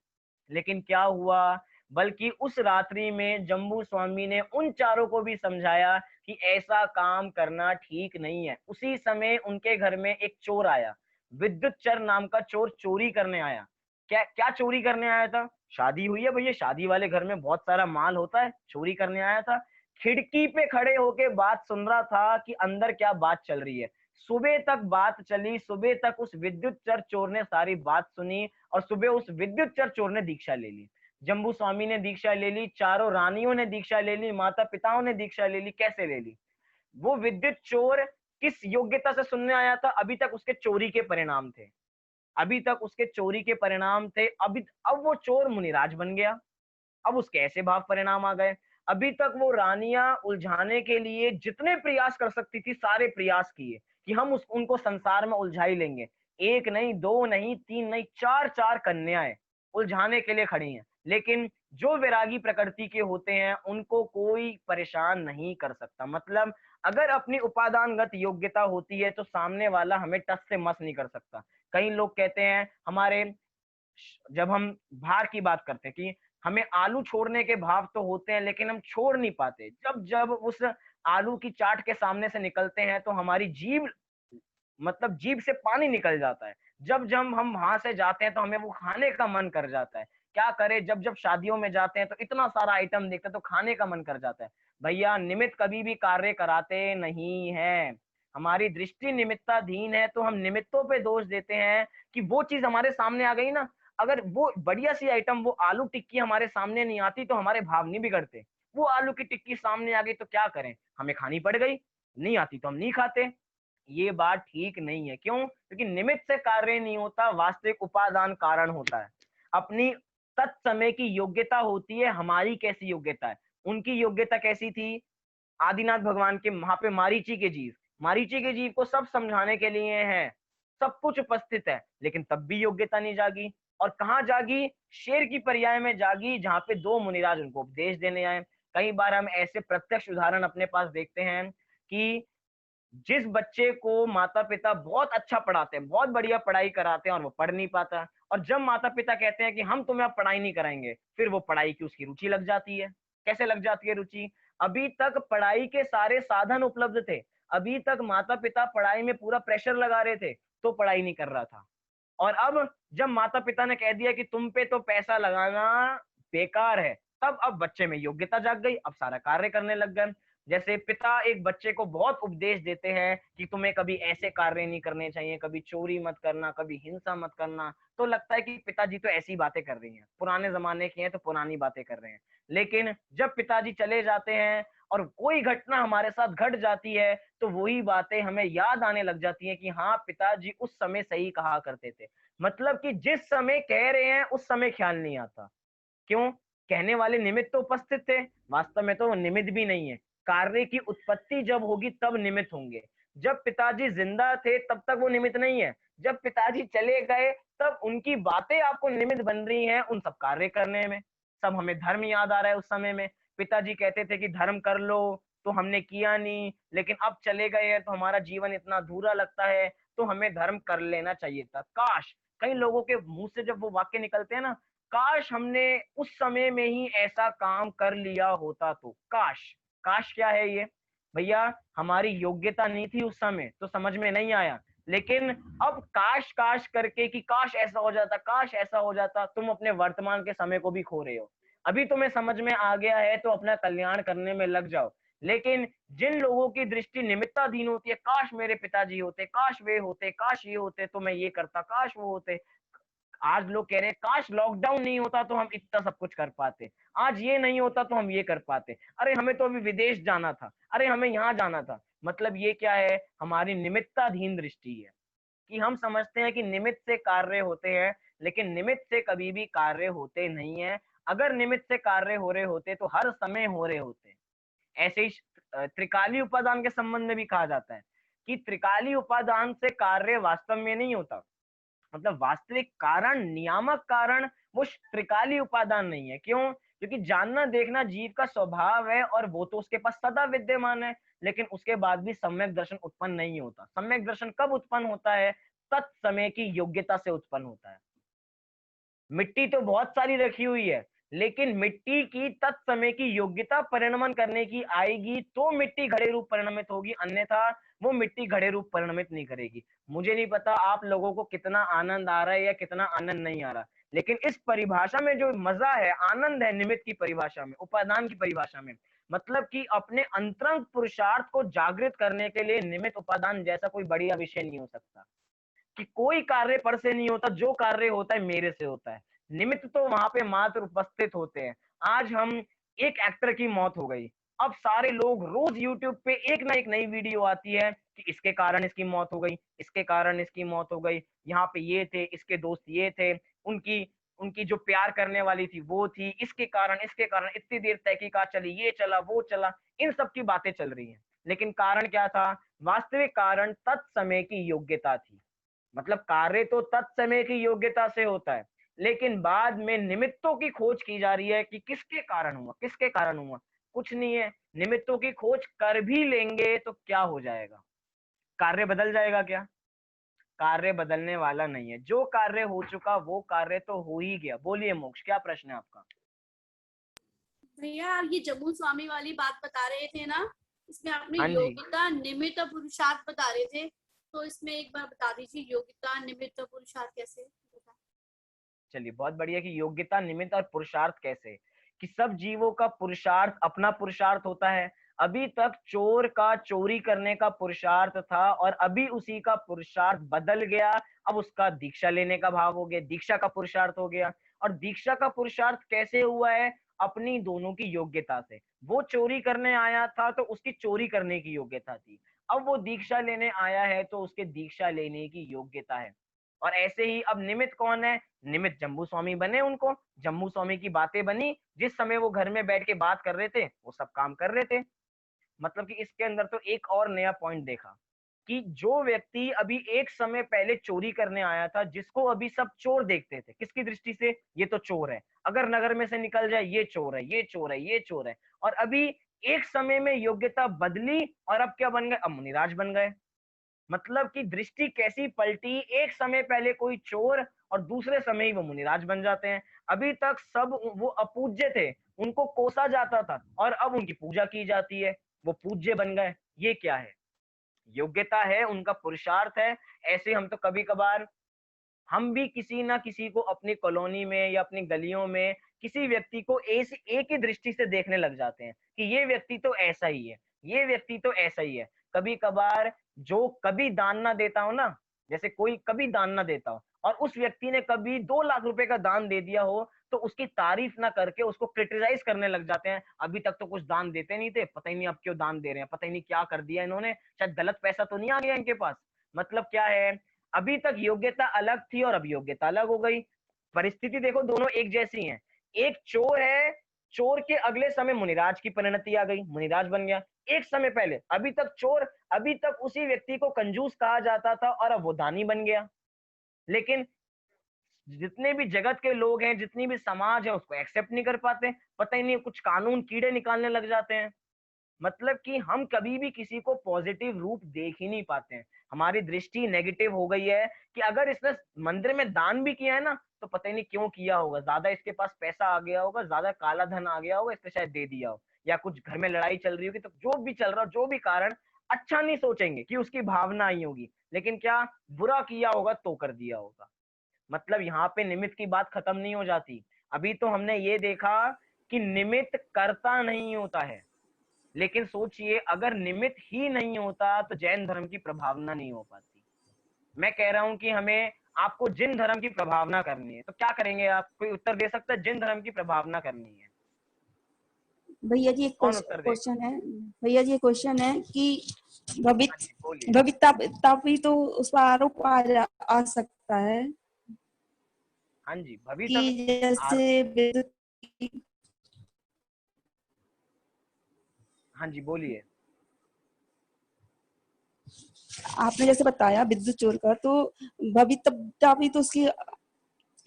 लेकिन क्या हुआ, बल्कि उस रात्रि में जम्बू स्वामी ने उन चारों को भी समझाया कि ऐसा काम करना ठीक नहीं है। उसी समय उनके घर में एक चोर आया, विद्युतचर नाम का चोर चोरी करने आया। क्या क्या चोरी करने आया था? शादी हुई है भैया, शादी वाले घर में बहुत सारा माल होता है, चोरी करने आया था। खिड़की पे खड़े होके बात सुन रहा था कि अंदर क्या बात चल रही है। सुबह तक बात चली, सुबह तक उस विद्युतचर चोर ने सारी बात सुनी और सुबह उस विद्युतचर चोर ने दीक्षा ले ली। जम्बू स्वामी ने दीक्षा ले ली, चारों रानियों ने दीक्षा ले ली, माता पिताओं ने दीक्षा ले ली। कैसे ले ली? वो विद्युत चोर किस योग्यता से सुनने आया था? अभी तक उसके चोरी के परिणाम थे, अभी तक उसके चोरी के परिणाम थे। अभी अब वो चोर मुनिराज बन गया। अब उसके ऐसे भाव परिणाम आ गए। अभी तक वो रानियां उलझाने के लिए जितने प्रयास कर सकती थी, सारे प्रयास किए कि हम उनको संसार में उलझा ही लेंगे। एक नहीं, दो नहीं, तीन नहीं, चार चार कन्याएं उलझाने के लिए खड़ी हैं। लेकिन जो वैरागी प्रकृति के होते हैं, उनको कोई परेशान नहीं कर सकता। मतलब अगर अपनी उपादानगत योग्यता होती है तो सामने वाला हमें टस से मस नहीं कर सकता। कई लोग कहते हैं, हमारे जब हम भार की बात करते हैं कि हमें आलू छोड़ने के भाव तो होते हैं, लेकिन हम छोड़ नहीं पाते। जब जब उस आलू की चाट के सामने से निकलते हैं तो हमारी जीभ, मतलब जीभ से पानी निकल जाता है। जब जब हम वहां से जाते हैं तो हमें वो खाने का मन कर जाता है। क्या करें, जब जब शादियों में जाते हैं तो इतना सारा आइटम देखते हैं तो खाने का मन कर जाता है। भैया, निमित्त कभी भी कार्य कराते नहीं है। हमारी दृष्टि निमित्ताधीन है तो हम निमित्तों पे दोष देते हैं कि वो चीज हमारे सामने आ गई ना। अगर वो बढ़िया सी आइटम, वो आलू टिक्की हमारे सामने नहीं आती तो हमारे भाव नहीं बिगड़ते। वो आलू की टिक्की सामने आ गई तो क्या करें, हमें खानी पड़ गई। नहीं आती तो हम नहीं खाते। ये बात ठीक नहीं है। क्यों? क्योंकि निमित्त से कार्य नहीं होता, वास्तविक उपादान कारण होता है। अपनी तत्समय की योग्यता होती है, हमारी कैसी योग्यता है। उनकी योग्यता कैसी थी? आदिनाथ भगवान के वहां पे मारीची के जीव, मारीची के जीव को सब समझाने के लिए है, सब कुछ उपस्थित है, लेकिन तब भी योग्यता नहीं जागी। और कहाँ जागी? शेर की पर्याय में जागी, जहां पे दो मुनिराज उनको उपदेश देने आए। कई बार हम ऐसे प्रत्यक्ष उदाहरण अपने पास देखते हैं कि जिस बच्चे को माता पिता बहुत अच्छा पढ़ाते हैं, बहुत बढ़िया पढ़ाई कराते हैं, और वो पढ़ नहीं पाता, और जब माता पिता कहते हैं कि हम तुम्हें अब पढ़ाई नहीं कराएंगे, फिर वो पढ़ाई की उसकी रुचि लग जाती है। कैसे लग जाती है रुचि? अभी तक पढ़ाई के सारे साधन उपलब्ध थे, अभी तक माता पिता पढ़ाई में पूरा प्रेशर लगा रहे थे, तो पढ़ाई नहीं कर रहा था। और अब जब माता पिता ने कह दिया कि तुम पे तो पैसा लगाना बेकार है, तब अब बच्चे में योग्यता जाग गई, अब सारा कार्य करने लग गए। जैसे पिता एक बच्चे को बहुत उपदेश देते हैं कि तुम्हें कभी ऐसे कार्य नहीं करने चाहिए, कभी चोरी मत करना, कभी हिंसा मत करना, तो लगता है कि पिताजी तो ऐसी बातें कर रही हैं, पुराने जमाने की हैं तो पुरानी बातें कर रहे हैं। लेकिन जब पिताजी चले जाते हैं और कोई घटना हमारे साथ घट जाती है, तो वही बातें हमें याद आने लग जाती हैं कि हाँ, पिताजी उस समय सही कहा करते थे। मतलब कि जिस समय कह रहे हैं उस समय ख्याल नहीं आता। क्यों? कहने वाले निमित्त तो उपस्थित थे, वास्तव में तो वो निमित्त भी नहीं है। कार्य की उत्पत्ति जब होगी तब निमित्त होंगे। जब पिताजी जिंदा थे तब तक वो निमित्त नहीं है, जब पिताजी चले गए तब उनकी बातें आपको निमित्त बन रही हैं उन सब कार्य करने में। सब हमें धर्म याद आ रहा है। उस समय में पिताजी कहते थे कि धर्म कर लो, तो हमने किया नहीं, लेकिन अब चले गए हैं तो हमारा जीवन इतना अधूरा लगता है, तो हमें धर्म कर लेना चाहिए था। काश कई लोगों के मुंह से जब वो वाक्य निकलते हैं ना, काश हमने उस समय में ही ऐसा काम कर लिया होता तो। काश, काश क्या है ये? भैया, हमारी योग्यता नहीं थी उस समय तो समझ में नहीं आया, लेकिन अब काश काश करके कि काश ऐसा हो जाता, काश ऐसा हो जाता, तुम अपने वर्तमान के समय को भी खो रहे हो। अभी तुम्हें समझ में आ गया है तो अपना कल्याण करने में लग जाओ। लेकिन जिन लोगों की दृष्टि निमित्ताधीन होती है, काश मेरे पिताजी होते, काश वे होते, काश ये होते तो मैं ये करता, काश वो होते। आज लोग कह रहे हैं काश लॉकडाउन नहीं होता तो हम इतना सब कुछ कर पाते, आज ये नहीं होता तो हम ये कर पाते, अरे हमें तो अभी विदेश जाना था, अरे हमें यहाँ जाना था। मतलब ये क्या है? हमारी निमित्ताधीन दृष्टि है कि हम समझते हैं कि निमित्त से कार्य होते हैं, लेकिन निमित्त से कभी भी कार्य होते नहीं है। अगर निमित्त से कार्य हो रहे होते तो हर समय हो रहे होते। ऐसे ही त्रिकाली उपादान के संबंध में भी कहा जाता है कि त्रिकाली उपादान से कार्य वास्तव में नहीं होता। मतलब वास्तविक कारण, नियामक कारण वो त्रिकाली उपादान नहीं है। क्यों? क्योंकि जानना देखना जीव का स्वभाव है और वो तो उसके पास सदा विद्यमान है, लेकिन उसके बाद भी सम्यक दर्शन उत्पन्न नहीं होता। सम्यक दर्शन कब उत्पन्न होता है? तत्समय की योग्यता से उत्पन्न होता है। मिट्टी तो बहुत सारी रखी हुई है, लेकिन मिट्टी की तत्समय की योग्यता परिणमन करने की आएगी तो मिट्टी घड़े रूप परिणमित होगी, अन्यथा वो मिट्टी घड़े रूप परिणमित नहीं करेगी। मुझे नहीं पता आप लोगों को कितना आनंद आ रहा है या कितना आनंद नहीं आ रहा, लेकिन इस परिभाषा में जो मजा है, आनंद है निमित्त की परिभाषा में, उपादान की परिभाषा में, मतलब कि अपने अंतरंग पुरुषार्थ को जागृत करने के लिए निमित्त उपादान जैसा कोई बढ़िया विषय नहीं हो सकता। कि कोई कार्य पर से नहीं होता, जो कार्य होता है मेरे से होता है। निमित्त तो वहां पे मात्र उपस्थित होते हैं। आज हम एक एक्टर की मौत हो गई, अब सारे लोग रोज यूट्यूब पे एक ना एक नई वीडियो आती है कि इसके कारण इसकी मौत हो गई, इसके कारण इसकी मौत हो गई, यहाँ पे ये थे, इसके दोस्त ये थे, उनकी उनकी जो प्यार करने वाली थी वो थी, इसके कारण इतनी देर तहकीकात चली, ये चला वो चला, इन सब की बातें चल रही हैं। लेकिन कारण क्या था? वास्तविक कारण तत्समय की योग्यता थी। मतलब कार्य तो तत्समय की योग्यता से होता है, लेकिन बाद में निमित्तों की खोज की जा रही है कि किसके कारण हुआ, किसके कारण हुआ। कुछ नहीं है, निमित्तों की खोज कर भी लेंगे तो क्या हो जाएगा? कार्य बदल जाएगा क्या? कार्य बदलने वाला नहीं है। जो कार्य हो चुका वो कार्य तो हो ही गया। बोलिए मोक्ष, क्या प्रश्न है आपका? भैया ये जम्मू स्वामी वाली बात बता रहे थे ना, इसमें आपने हाँ जी, योग्यता निमित्त और पुरुषार्थ बता रहे थे, तो इसमें एक बार बता दीजिए योग्यता निमित्त और पुरुषार्थ कैसे। चलिए बहुत बढ़िया कि योग्यता निमित्त और पुरुषार्थ कैसे, कि सब जीवों का पुरुषार्थ अपना पुरुषार्थ होता है। अभी तक चोर का चोरी करने का पुरुषार्थ था और अभी उसी का पुरुषार्थ बदल गया, अब उसका दीक्षा लेने का भाव हो गया, दीक्षा का पुरुषार्थ हो गया। और दीक्षा का पुरुषार्थ कैसे हुआ है? अपनी दोनों की योग्यता से। वो चोरी करने आया था तो उसकी चोरी करने की योग्यता थी, अब वो दीक्षा लेने आया है तो उसके दीक्षा लेने की योग्यता है। और ऐसे ही अब निमित्त कौन है? निमित्त जम्बू स्वामी बने, उनको जम्बू स्वामी की बातें बनी, जिस समय वो घर में बैठ के बात कर रहे थे वो सब काम कर रहे थे। मतलब कि इसके अंदर तो एक और नया पॉइंट देखा कि जो व्यक्ति अभी एक समय पहले चोरी करने आया था, जिसको अभी सब चोर देखते थे, किसकी दृष्टि से? ये तो चोर है, अगर नगर में से निकल जाए ये चोर है, ये चोर है, ये चोर है। और अभी एक समय में योग्यता बदली और अब क्या बन गए? अब मुनिराज बन गए। मतलब कि दृष्टि कैसी पलटी, एक समय पहले कोई चोर और दूसरे समय ही वो मुनिराज बन जाते हैं। अभी तक सब वो अपूज्य थे, उनको कोसा जाता था, और अब उनकी पूजा की जाती है, वो पूज्य बन गए। ये क्या है? योग्यता है, उनका पुरुषार्थ है। ऐसे हम तो कभी कभार हम भी किसी ना किसी को अपनी कॉलोनी में या अपनी गलियों में किसी व्यक्ति को एक ही दृष्टि से देखने लग जाते हैं कि ये व्यक्ति तो ऐसा ही है, ये व्यक्ति तो ऐसा ही है। कभी कभार जो कभी दान ना देता हो ना, जैसे कोई कभी दान ना देता हो और उस व्यक्ति ने कभी 2 लाख रुपए का दान दे दिया हो, तो उसकी तारीफ ना करके उसको क्रिटिसाइज करने लग जाते हैं। अभी तक तो कुछ दान देते नहीं थे, पता ही नहीं अब क्यों दान दे रहे हैं, पता ही नहीं क्या कर दिया इन्होंने, शायद गलत पैसा तो नहीं आ गया इनके पास। मतलब क्या है, अभी तक योग्यता अलग थी और अब योग्यता अलग हो गई। परिस्थिति देखो, दोनों एक जैसी हैं। एक चोर है, चोर के अगले समय मुनिराज की परिणति आ गई, मुनिराज बन गया। एक समय पहले अभी तक चोर, अभी तक उसी व्यक्ति को कंजूस कहा जाता था और अब वो दानी बन गया। लेकिन जितने भी जगत के लोग हैं, जितनी भी समाज है, उसको एक्सेप्ट नहीं कर पाते। पता ही नहीं, कुछ कानून कीड़े निकालने लग जाते हैं। मतलब कि हम कभी भी किसी को पॉजिटिव रूप देख ही नहीं पाते हैं। हमारी दृष्टि नेगेटिव हो गई है कि अगर इसने मंदिर में दान भी किया है ना, तो पता ही नहीं क्यों किया होगा, ज्यादा इसके पास पैसा आ गया होगा, ज्यादा काला धन आ गया होगा, इसने शायद दे दिया हो, या कुछ घर में लड़ाई चल रही होगी, तो जो भी चल रहा हो, जो भी कारण, अच्छा नहीं सोचेंगे कि उसकी भावना आई होगी, लेकिन क्या बुरा किया होगा तो कर दिया होगा। मतलब यहाँ पे निमित्त की बात खत्म नहीं हो जाती। अभी तो हमने ये देखा कि निमित्त करता नहीं होता है, लेकिन सोचिए अगर निमित्त ही नहीं होता तो जैन धर्म की प्रभावना नहीं हो पाती। मैं कह रहा हूं कि हमें, आपको जिन धर्म की प्रभावना करनी है तो क्या करेंगे आप? कोई उत्तर दे सकता है? जिन धर्म की प्रभावना करनी है, भैया जी एक कौन उत्तर दे? क्वेश्चन है। भैया जी क्वेश्चन है कि हाँ भवित जी बोलिए। भविता भी तो उस पर आरोप आ सकता है हाँ जी, भवि कि सब जैसे आरोप। विद्युत हाँ जी बोलिए। आपने जैसे बताया विद्युत चोर का, तो भविता भी तो उसकी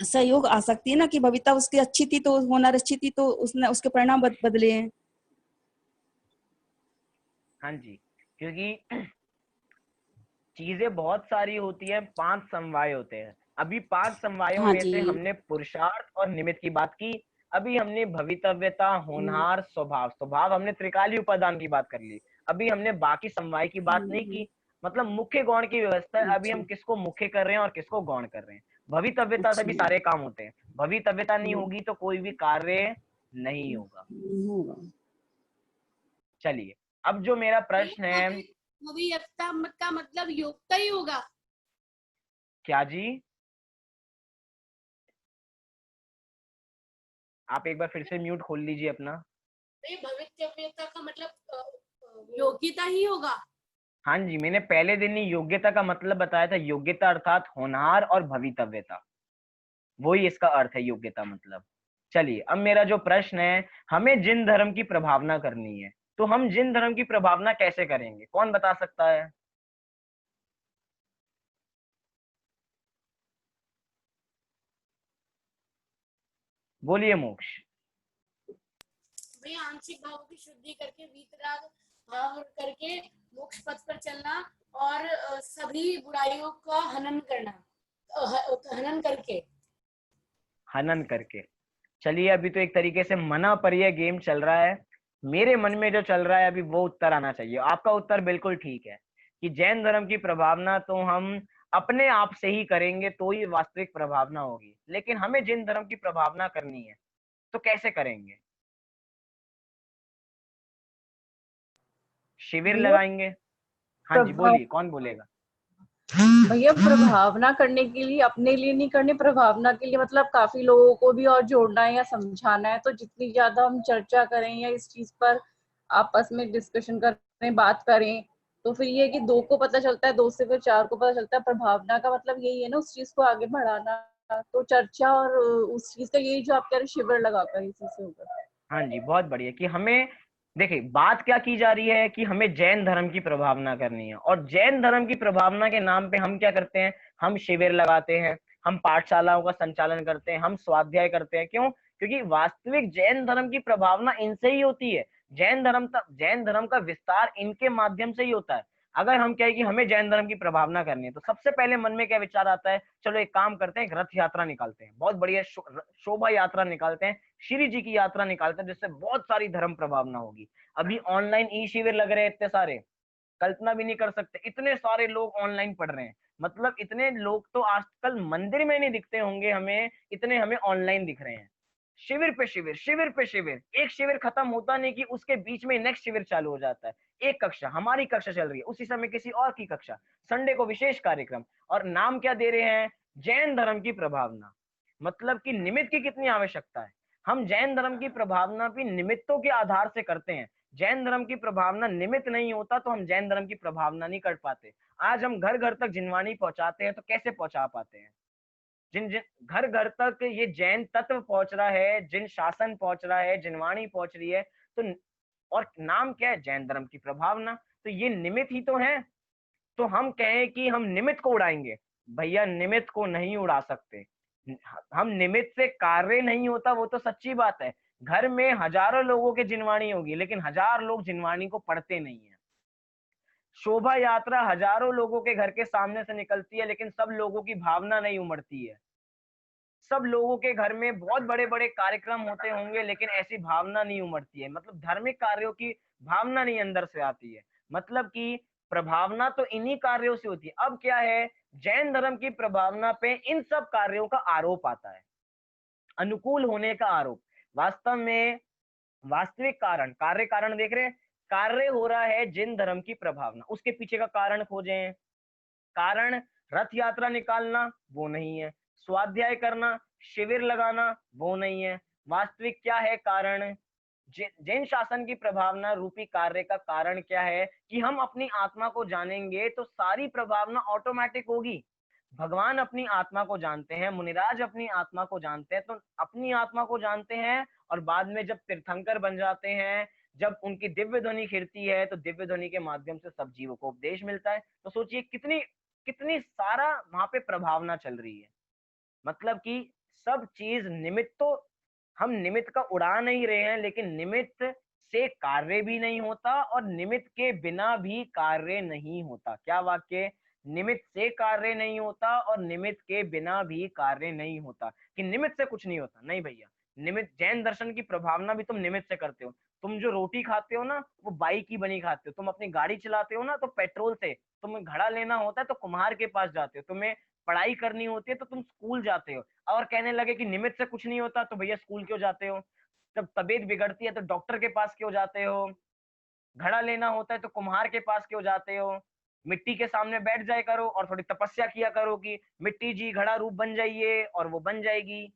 सहयोग आ सकती है ना कि भविता उसकी अच्छी थी तो होनहार अच्छी थी तो उसने उसके परिणाम बदले हैं। हाँ जी, क्योंकि चीजें बहुत सारी होती हैं, 5 समवाय होते हैं। अभी 5 समवायों हाँ में जी। से हमने पुरुषार्थ और निमित्त की बात की। अभी हमने भवितव्यता, होनहार, स्वभाव, स्वभाव हमने त्रिकाली उपादान की बात कर ली। अभी हमने बाकी समवाय की बात नहीं की। मतलब मुख्य गौण की व्यवस्था है, अभी हम अच्छा किसको मुख्य कर रहे हैं और किसको गौण कर रहे हैं। भवितव्यता से भी अच्छा। सारे काम होते हैं, भवितव्यता नहीं होगी तो कोई भी कार्य नहीं होगा। होगा। चलिए, अब जो मेरा प्रश्न है, भवियता का मतलब योग्यता ही होगा। क्या जी? आप एक बार फिर से म्यूट खोल लीजिए अपना। भवितव्यता का मतलब योग्यता ही होगा। हाँ जी, मैंने पहले दिन ही योग्यता का मतलब बताया था। योग्यता अर्थात होनहार और भवितव्यता, वही इसका अर्थ है योग्यता मतलब। चलिए, अब मेरा जो प्रश्न है, हमें जिन धर्म की प्रभावना करनी है, तो हम जिन धर्म की प्रभावना कैसे करेंगे, कौन बता सकता है? बोलिए मोक्ष। भाई आंशिक भावों की शुद्धि करके वीतराग भाव करके मोक्ष पथ पर चलना और सभी बुराइयों का हनन करना, हनन करके। हनन करके। चलिए, अभी तो एक तरीके से मना पर यह गेम चल रहा है। मेरे मन में जो चल रहा है अभी वो उत्तर आना चाहिए। आपका उत्तर बिल्कुल ठीक है कि जैन धर्म की प्रभावना तो हम अपने आप से ही करेंगे तो ही वास्तविक प्रभावना होगी। लेकिन हमें जिन धर्म की प्रभावना करनी है तो कैसे करेंगे? शिविर भैया लगाएंगे। हाँ जी, प्रभाव बोलिए, कौन बोलेगा? भैया प्रभावना करने के लिए अपने लिए नहीं करनी, प्रभावना के लिए मतलब काफी लोगों को भी और जोड़ना है या समझाना है। तो जितनी ज्यादा हम चर्चा करें या इस चीज पर आपस में डिस्कशन करें, बात करें, तो फिर ये है कि 2 को पता चलता है, 2 से फिर 4 को पता चलता है। प्रभावना का मतलब यही है ना, उस चीज को आगे बढ़ाना। तो चर्चा और उस चीज का यही जो आप कह रहे शिविर लगाकर इसी से होगा। हाँ जी, बहुत बढ़िया। कि हमें, देखिए बात क्या की जा रही है कि हमें जैन धर्म की प्रभावना करनी है, और जैन धर्म की प्रभावना के नाम पे हम क्या करते हैं? हम शिविर लगाते हैं, हम पाठशालाओं का संचालन करते हैं, हम स्वाध्याय करते हैं। क्यों? क्योंकि वास्तविक जैन धर्म की प्रभावना इनसे ही होती है। जैन धर्म का विस्तार इनके माध्यम से ही होता है। अगर हम कहें कि हमें जैन धर्म की प्रभावना करनी है, तो सबसे पहले मन में क्या विचार आता है? चलो एक काम करते हैं, एक रथ यात्रा निकालते हैं, बहुत बढ़िया शोभा यात्रा निकालते हैं, श्री जी की यात्रा निकालते हैं, जिससे बहुत सारी धर्म प्रभावना होगी। अभी ऑनलाइन ई शिविर लग रहे हैं इतने सारे, कल्पना भी नहीं कर सकते इतने सारे लोग ऑनलाइन पढ़ रहे हैं। मतलब इतने लोग तो आजकल मंदिर में नहीं दिखते होंगे हमें, इतने हमें ऑनलाइन दिख रहे हैं। शिविर पे शिविर, शिविर पे शिविर, एक शिविर खत्म होता नहीं कि उसके बीच में नेक्स्ट शिविर चालू हो जाता है। एक कक्षा, हमारी कक्षा चल रही है, उसी समय किसी और की कक्षा, संडे को विशेष कार्यक्रम, और नाम क्या दे रहे हैं? जैन धर्म की प्रभावना। मतलब कि निमित्त की कितनी आवश्यकता है। हम जैन धर्म की प्रभावना भी निमित्तों के आधार से करते हैं। जैन धर्म की प्रभावना निमित्त नहीं होता तो हम जैन धर्म की प्रभावना नहीं कर पाते। आज हम घर घर तक जिनवाणी पहुंचाते हैं, तो कैसे पहुंचा पाते हैं? जिन जिन घर घर तक ये जैन तत्व पहुंच रहा है, जिन शासन पहुंच रहा है, जिनवाणी पहुंच रही है, तो और नाम क्या है? जैन धर्म की प्रभावना। तो ये निमित्त ही तो है। तो हम कहें कि हम निमित्त को उड़ाएंगे, भैया निमित्त को नहीं उड़ा सकते। हम निमित्त से कार्य नहीं होता, वो तो सच्ची बात है। घर में हजारों लोगों की जिनवाणी होगी, लेकिन 1000 लोग जिनवाणी को पढ़ते नहीं है। शोभा यात्रा हजारों लोगों के घर के सामने से निकलती है, लेकिन सब लोगों की भावना नहीं उमड़ती है। सब लोगों के घर में बहुत बड़े बड़े कार्यक्रम होते होंगे, लेकिन ऐसी भावना नहीं उमड़ती है। मतलब धार्मिक कार्यों की भावना नहीं अंदर से आती है। मतलब कि प्रभावना तो इन्हीं कार्यों से होती है। अब क्या है? जैन धर्म की प्रभावना पे इन सब कार्यों का आरोप आता है, अनुकूल होने का आरोप। वास्तव में वास्तविक कारण, कार्य कारण देख रहे हैं, कार्य हो रहा है जिन धर्म की प्रभावना, उसके पीछे का कारण खोजें। कारण रथ यात्रा निकालना वो नहीं है, स्वाध्याय करना, शिविर लगाना वो नहीं है। वास्तविक क्या है कारण? जैन शासन की प्रभावना रूपी कार्य का कारण क्या है कि हम अपनी आत्मा को जानेंगे तो सारी प्रभावना ऑटोमेटिक होगी। भगवान अपनी आत्मा को जानते हैं, मुनिराज अपनी आत्मा को जानते हैं, तो अपनी आत्मा को जानते हैं, और बाद में जब तीर्थंकर बन जाते हैं, जब उनकी दिव्य ध्वनि खिड़ती है, तो दिव्य ध्वनि के माध्यम से सब जीवों को उपदेश मिलता है। तो सोचिए कितनी कितनी सारा वहां पे प्रभावना चल रही है। मतलब कि सब चीज निमित्त, तो हम निमित्त का उड़ा नहीं रहे हैं, लेकिन निमित्त से कार्य भी नहीं होता और निमित्त के बिना भी कार्य नहीं होता। क्या वाक्य? निमित्त से कार्य नहीं होता और निमित्त के बिना भी कार्य नहीं होता। कि निमित्त से कुछ नहीं होता, नहीं भैया। निमित्त, जैन दर्शन की प्रभावना भी तुम निमित्त से करते हो। तुम जो रोटी खाते हो ना, वो बाई की बनी खाते हो। तुम अपनी गाड़ी चलाते हो ना, तो पेट्रोल से। तुम्हें घड़ा लेना होता है तो कुम्हार के पास जाते हो। तुम्हें पढ़ाई करनी होती है तो तुम स्कूल जाते हो। और कहने लगे कि निमित्त से कुछ नहीं होता, तो भैया स्कूल क्यों जाते हो? जब तबीयत बिगड़ती है तो डॉक्टर के पास क्यों जाते हो? घड़ा लेना होता है तो कुम्हार के पास क्यों जाते हो? मिट्टी के सामने बैठ जाए करो और थोड़ी तपस्या किया करो कि मिट्टी जी घड़ा रूप बन जाइए, और वो बन जाएगी।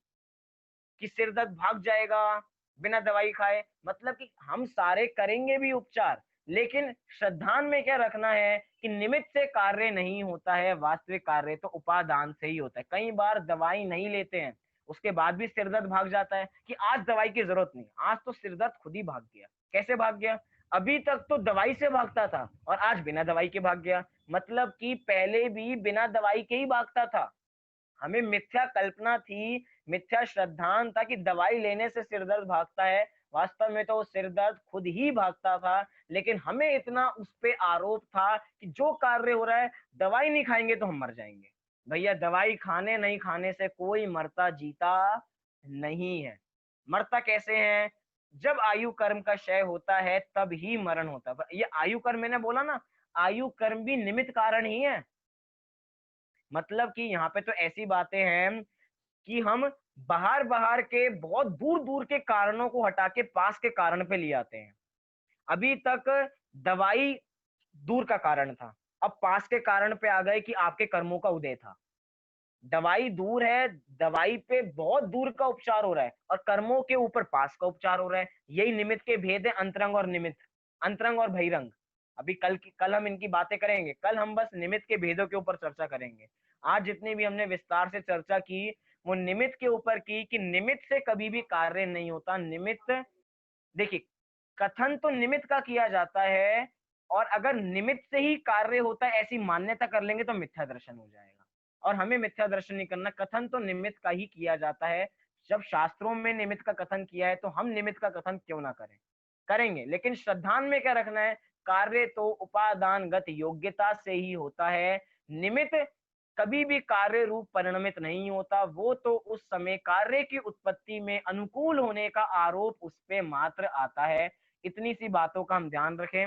कि सिर दर्द भाग जाएगा बिना दवाई खाए। मतलब कि हम सारे करेंगे भी उपचार, लेकिन श्रद्धान में क्या रखना है कि निमित्त से कार्य नहीं होता है, वास्तविक कार्य तो उपादान से ही होता है। कई बार दवाई नहीं लेते हैं, उसके बाद भी सिर दर्द भाग जाता है कि आज दवाई की जरूरत नहीं, आज तो सिर दर्द खुद ही भाग गया। कैसे भाग गया? अभी तक तो दवाई से भागता था और आज बिना दवाई के भाग गया। मतलब कि पहले भी बिना दवाई के ही भागता था। हमें मिथ्या कल्पना थी, मिथ्या श्रद्धांत था कि दवाई लेने से सिर दर्द भागता है। वास्तव में तो सिर दर्द खुद ही भागता था, लेकिन हमें इतना उस पे आरोप था कि जो कार्य हो रहा है, दवाई नहीं खाएंगे तो हम मर जाएंगे। भैया दवाई खाने नहीं खाने से कोई मरता जीता नहीं है। मरता कैसे है? जब आयु कर्म का क्षय होता है तब ही मरण होता है। ये आयु कर्म मैंने बोला ना, आयु कर्म भी निमित्त कारण ही है। मतलब कि यहाँ पे तो ऐसी बातें हैं कि हम बाहर बाहर के बहुत दूर दूर के कारणों को हटा के पास के कारण पे ले आते हैं। अभी तक दवाई दूर का कारण था, अब पास के कारण पे आ गए कि आपके कर्मों का उदय था। दवाई दूर है, दवाई पे बहुत दूर का उपचार हो रहा है, और कर्मों के ऊपर पास का उपचार हो रहा है। यही निमित्त के भेद है, अंतरंग और निमित्त, अंतरंग और बहिरंग। अभी कल हम इनकी बातें करेंगे। कल हम बस निमित्त के भेदों के ऊपर चर्चा करेंगे। आज जितनी भी हमने विस्तार से चर्चा की, वो निमित्त के ऊपर की कि निमित्त से कभी भी कार्य नहीं होता। निमित्त, देखिए, कथन तो निमित्त का किया जाता है, और अगर निमित्त से ही कार्य होता है ऐसी मान्यता कर लेंगे तो मिथ्या दर्शन हो जाएगा। और हमें मिथ्या दर्शन नहीं करना, कथन तो निमित्त का ही किया जाता है। जब शास्त्रों में निमित्त का कथन किया है तो हम निमित्त का कथन क्यों ना करें? करेंगे, लेकिन श्रद्धान में क्या रखना है? कार्य तो उपादानगत योग्यता से ही होता है। निमित्त कभी भी कार्य रूप परिणमित नहीं होता। वो तो उस समय कार्य की उत्पत्ति में अनुकूल होने का आरोप उस पे मात्र आता है। इतनी सी बातों का हम ध्यान रखें।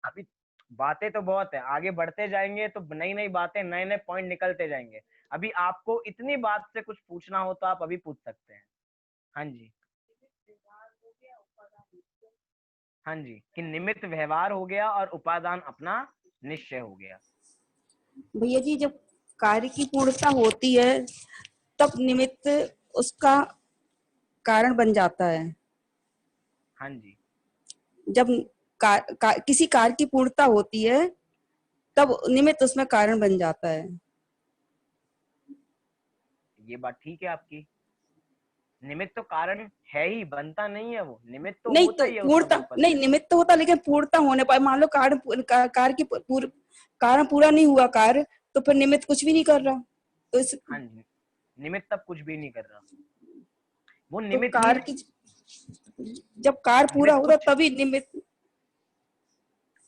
अभी बातें तो बहुत है, आगे बढ़ते जाएंगे तो नई नई बातें, नए नए पॉइंट निकलते जाएंगे। अभी आपको इतनी बात से कुछ पूछना हो तो आप अभी पूछ सकते हैं। हाँ जी, हाँ जी, कि निमित्त व्यवहार हो गया और उपादान अपना निश्चय हो गया। भैया जी, जब कार्य की पूर्णता होती है तब निमित्त उसका कारण बन जाता है। हाँ जी, जब किसी कार्य की पूर्णता होती है तब निमित्त उसमें कारण बन जाता है। ये बात ठीक है आपकी। निमित्त तो कारण है ही, बनता नहीं है। वो निमित्त तो नहीं होता तो ही है उस पूर्णता समय नहीं, उपस्थित। निमित्त तो होता लेकिन पूर्णता होने पर मान लो कार्य की कारण पूरा नहीं हुआ कार्य, तो फिर निमित्त कुछ भी नहीं कर रहा। तो इस हाँ जी, निमित्त तब कुछ भी नहीं कर रहा, वो तो निमित्त ही कार्य नहीं। की जब कार्य पूरा निमित्त होता कुछ, तभी निमित्त।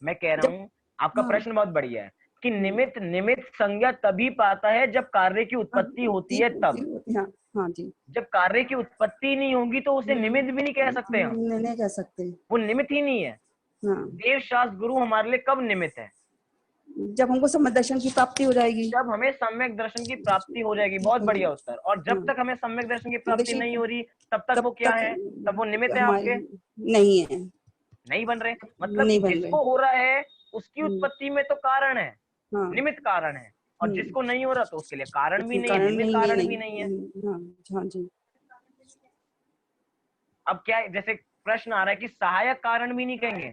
मैं कह रहा जब हूँ, आपका हाँ प्रश्न बहुत बढ़िया है कि निमित्त निमित्त संज्ञा तभी पाता है जब कार्य की हाँ उत्पत्ति होती है तब। हाँ हाँ जी। जब कार्य की उत्पत्ति नहीं होगी तो उसे निमित्त भी नहीं कह सकते हम। नहीं कह सकते। वो निमित्त ही नहीं है। हाँ, देव शास्त्र गुरु हमारे लिए कब निमित्त है? जब हमको सम्यक दर्शन की प्राप्ति हो जाएगी। जब हमें सम्यक दर्शन की प्राप्ति हो जाएगी। बहुत बढ़िया उत्तर। और जब हाँ, तक हमें सम्यक दर्शन की प्राप्ति देखिए नहीं हो रही, तब तक तब वो क्या तक है? तब वो निमित्त है हमारी आपके, नहीं है, नहीं बन रहे। मतलब कि नहीं बन रहे। जिसको हो रहा है उसकी उत्पत्ति में तो कारण है, हाँ। निमित्त कारण है। और जिसको नहीं हो रहा तो उसके लिए कारण भी नहीं है, कारण निमित्त नहीं नहीं कारण भी नहीं है। नहीं। हाँ हाँ जी। अब क्या है, जैसे प्रश्न आ रहा है कि सहायक कारण भी नहीं कहेंगे,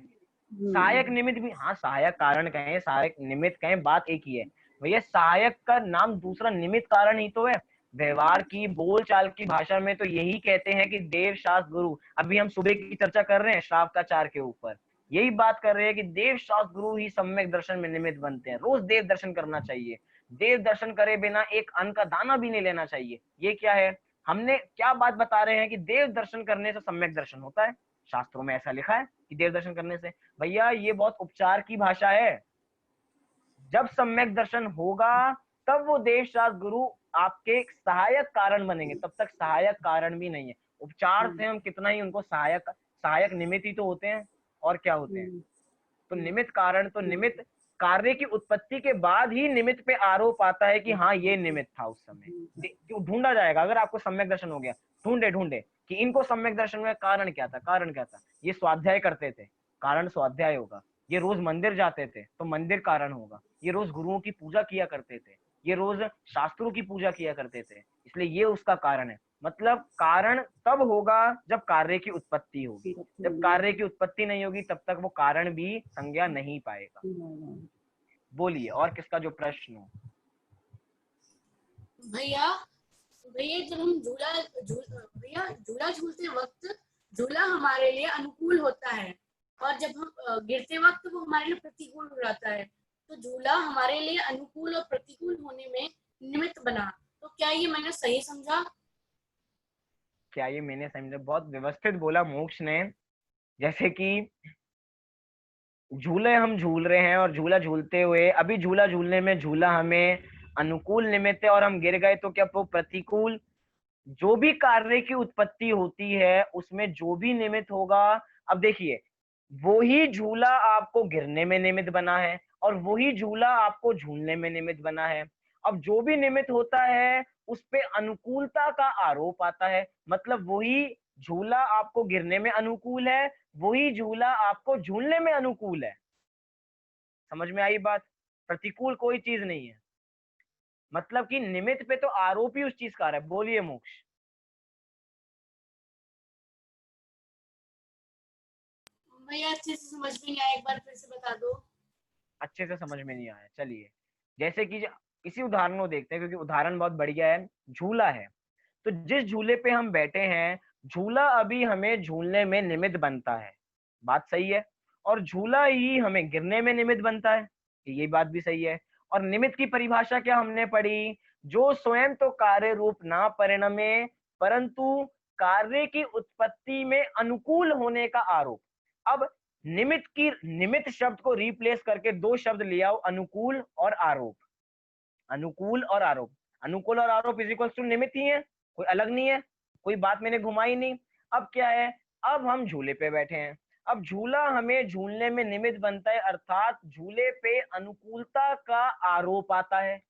सहायक निमित्त भी। हाँ, सहायक कारण कहें, सहायक निमित्त कहें, बात एक ही है। भैया सहायक का नाम दूसरा निमित्त कारण ही तो है। व्यवहार की बोलचाल की भाषा में तो यही कहते हैं कि देव शास्त्र गुरु। अभी हम सुबह की चर्चा कर रहे हैं श्रावकाचार के ऊपर, यही बात कर रहे हैं कि देव शास्त्र गुरु ही सम्यक दर्शन में निमित्त बनते हैं। रोज देव दर्शन करना चाहिए। देव दर्शन करे बिना एक अन्न का दाना भी नहीं लेना चाहिए। ये क्या है? हमने क्या बात बता रहे हैं कि देव दर्शन करने से सम्यक दर्शन होता है, शास्त्रों में ऐसा लिखा है कि देव दर्शन करने से। भैया ये बहुत उपचार की भाषा है। जब सम्यक दर्शन होगा तब वो देव शास्त्र गुरु आपके सहायक कारण बनेंगे, तब तक सहायक कारण भी नहीं है। उपचार से हम कितना ही उनको सहायक सहायक निमित्त ही तो होते हैं, और क्या होते हैं। तो निमित्त कारण, तो निमित्त कार्य की उत्पत्ति के बाद ही निमित्त पे आरोप आता है कि हाँ ये निमित्त था उस समय। क्यों ढूंढा जाएगा, अगर आपको सम्यक दर्शन हो गया, ढूंढे ढूंढे कि इनको सम्यक दर्शन में कारण क्या था, कारण क्या था। ये स्वाध्याय करते थे, कारण स्वाध्याय होगा। ये रोज मंदिर जाते थे तो मंदिर कारण होगा। ये रोज गुरुओं की पूजा किया करते थे, ये रोज शास्त्रों की पूजा किया करते थे, इसलिए ये उसका कारण है। मतलब कारण तब होगा जब कार्य की उत्पत्ति होगी। जब कार्य की उत्पत्ति नहीं होगी तब तक वो कारण भी संज्ञा नहीं पाएगा। बोलिए और किसका जो प्रश्न हो। भैया भैया जब हम भैया झूला झूलते वक्त झूला हमारे लिए अनुकूल होता है, और जब हम गिरते वक्त वो हमारे लिए प्रतिकूल हो जाता है। तो झूला हमारे लिए अनुकूल और प्रतिकूल होने में निमित्त बना। तो क्या ये मैंने सही समझा? क्या ये मैंने समझा? बहुत व्यवस्थित बोला मोक्ष ने। जैसे कि झूले हम झूल रहे हैं और झूला झूलते हुए, अभी झूला झूलने में झूला हमें अनुकूल निमित्त है और हम गिर गए तो क्या वो प्रतिकूल। जो भी कार्य की उत्पत्ति होती है उसमें जो भी निमित्त होगा, अब देखिए वो ही झूला आपको गिरने में निमित्त बना है और वही झूला आपको झूलने में निमित्त बना है। अब जो भी निमित्त होता है उस पे अनुकूलता का आरोप आता है, मतलब वही झूला आपको गिरने में अनुकूल है, वही झूला आपको झूलने में अनुकूल है। समझ में आई बात? प्रतिकूल कोई चीज नहीं है, मतलब कि निमित्त पे तो आरोप ही उस चीज का आ रहा है। बोलिए मोक्ष। भैया अच्छे से समझ में नहीं आया, एक बार फिर से बता दो। अच्छे से समझ में नहीं आया, चलिए जैसे कि इसी उदाहरण को देखते हैं, क्योंकि उदाहरण बहुत बढ़िया है। झूला है, तो जिस झूले पे हम बैठे हैं, झूला अभी हमें झूलने में निमित्त बनता है, बात सही है। और झूला ही हमें गिरने में निमित्त बनता है, ये बात भी सही है। और निमित्त की परिभाषा क्या हमने पढ़ी? जो स्वयं तो कार्य रूप ना परिणमे परंतु कार्य की उत्पत्ति में अनुकूल होने का आरोप। अब निमित्त शब्द को रिप्लेस करके दो शब्द ले आओ, अनुकूल और आरोप। अनुकूल और आरोप, अनुकूल और आरोप इज इक्वल टू निमित्त ही है, कोई अलग नहीं है, कोई बात मैंने घुमाई नहीं। अब क्या है, अब हम झूले पे बैठे हैं, अब झूला हमें झूलने में निमित्त बनता है, अर्थात झूले पे अनुकूलता का आरोप आता है।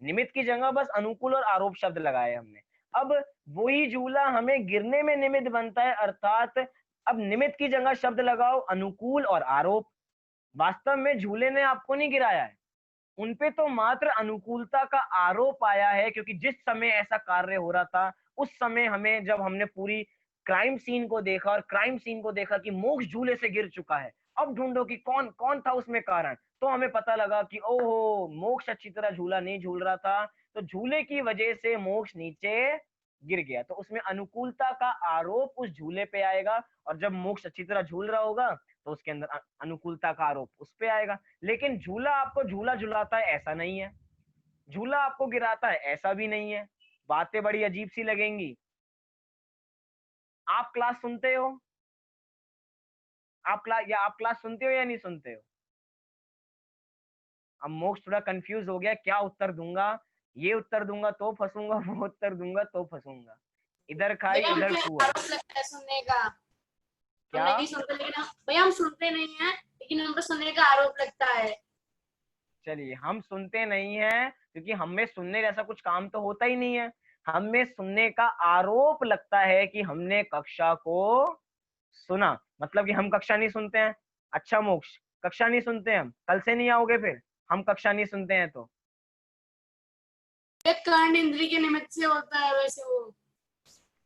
निमित्त की जगह बस अनुकूल और आरोप शब्द लगाए हमने। अब वही झूला हमें गिरने में निमित्त बनता है, अर्थात अब निमित्त की जगह शब्द लगाओ अनुकूल और आरोप। वास्तव में झूले ने आपको नहीं गिराया है, उनपे तो मात्र अनुकूलता का आरोप आया है, क्योंकि जिस समय ऐसा कार्य हो रहा था उस समय हमें, जब हमने पूरी क्राइम सीन को देखा और क्राइम सीन को देखा कि मोक्ष झूले से गिर चुका है, अब ढूंढो कि कौन कौन था उसमें कारण, तो हमें पता लगा कि ओहो मोक्ष अच्छी तरह झूला नहीं झूल रहा था, तो झूले की वजह से मोक्ष नीचे गिर गया। तो उसमें अनुकूलता का आरोप उस झूले पे आएगा, और जब मोक्ष अच्छी तरह झूल रहा होगा तो उसके अंदर अनुकूलता का आरोप उस पे आएगा। लेकिन झूला आपको झूला झुलाता है ऐसा नहीं है, झूला आपको गिराता है ऐसा भी नहीं है। बातें बड़ी अजीब सी लगेंगी। आप क्लास सुनते हो, आप क्लास सुनते हो या नहीं सुनते हो? अब मोक्ष थोड़ा कंफ्यूज हो गया, क्या उत्तर दूंगा, ये उत्तर दूंगा तो फंसूंगा, वो उत्तर दूंगा तो फंसूंगा। इधर खाई भैया उधर मुझे कुआ। आरोप लगता है सुनने का। हम क्या? नहीं सुनते, लेकिन भैया हम सुनते नहीं है, लेकिन हमको सुनने का आरोप लगता है। चलिए हम सुनते नहीं हैं क्योंकि हमें सुनने जैसा कुछ काम तो होता ही नहीं है, हमें सुनने का आरोप लगता है कि हमने कक्षा को सुना, मतलब कि हम कक्षा नहीं सुनते हैं। अच्छा मोक्ष, कक्षा नहीं सुनते हैं, हम कल से नहीं आओगे फिर हम कक्षा नहीं सुनते हैं तो? ये कर्ण इंद्री के निमित्त से होता है वैसे वो।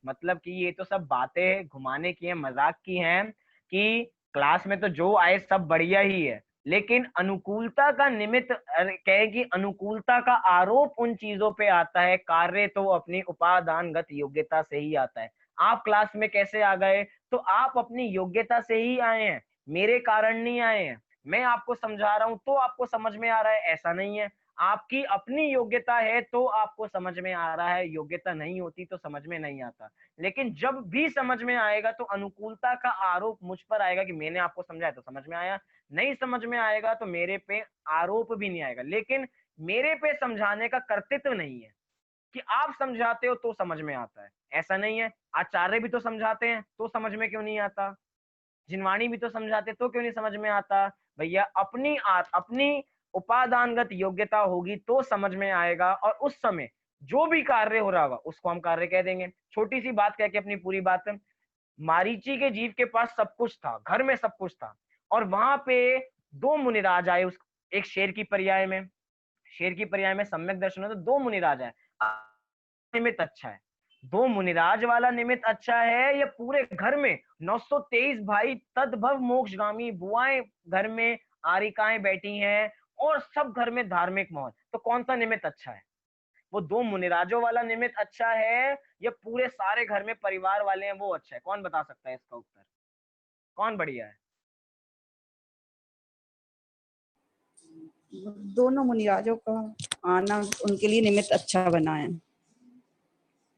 मतलब कि ये तो सब बातें घुमाने की हैं, मजाक की हैं, कि क्लास में तो जो आए सब बढ़िया ही है, लेकिन अनुकूलता का निमित्त कहे कि अनुकूलता का आरोप उन चीजों पे आता है, कार्य तो अपनी उपादानगत योग्यता से ही आता है। आप क्लास में कैसे आ गए? तो आप अपनी योग्यता से ही आए हैं, मेरे कारण नहीं आए हैं। मैं आपको समझा रहा हूं तो आपको समझ में आ रहा है, ऐसा नहीं है। आपकी अपनी योग्यता है तो आपको समझ में आ रहा है, योग्यता नहीं होती तो समझ में नहीं आता। लेकिन जब भी समझ में आएगा तो अनुकूलता का आरोप मुझ पर आएगा कि मैंने आपको समझाया तो समझ में आया, नहीं समझ में आएगा तो मेरे पे आरोप भी नहीं आएगा। लेकिन मेरे पे समझाने का कर्तृत्व नहीं है कि आप समझाते हो तो समझ में आता है, ऐसा नहीं है। आचार्य भी तो समझाते हैं तो समझ में क्यों नहीं आता, जिनवाणी भी तो समझाते तो क्यों नहीं समझ में आता। भैया अपनी उपादानगत योग्यता होगी तो समझ में आएगा, और उस समय जो भी कार्य हो रहा होगा उसको हम कार्य कह देंगे। छोटी सी बात कह के अपनी पूरी बात, मारीची के जीव के पास सब कुछ था, घर में सब कुछ था, और वहां पे दो मुनिराज आए उस एक शेर की पर्याय में, शेर की पर्याय में सम्यक दर्शन है तो दो मुनिराज आए। निमित्त अच्छा है, दो मुनिराज वाला निमित्त अच्छा है, या पूरे घर में 923 भाई तद्भव मोक्षगामी बुआएं घर में आरिकाएं बैठी हैं और सब घर में धार्मिक माहौल, तो कौन सा निमित्त अच्छा है? वो दो मुनिराजों वाला निमित्त अच्छा है, या पूरे सारे घर में परिवार वाले हैं वो अच्छा है? कौन बता सकता है इसका उत्तर, कौन बढ़िया है? दोनों मुनिराजों का आना उनके लिए निमित्त अच्छा बना है,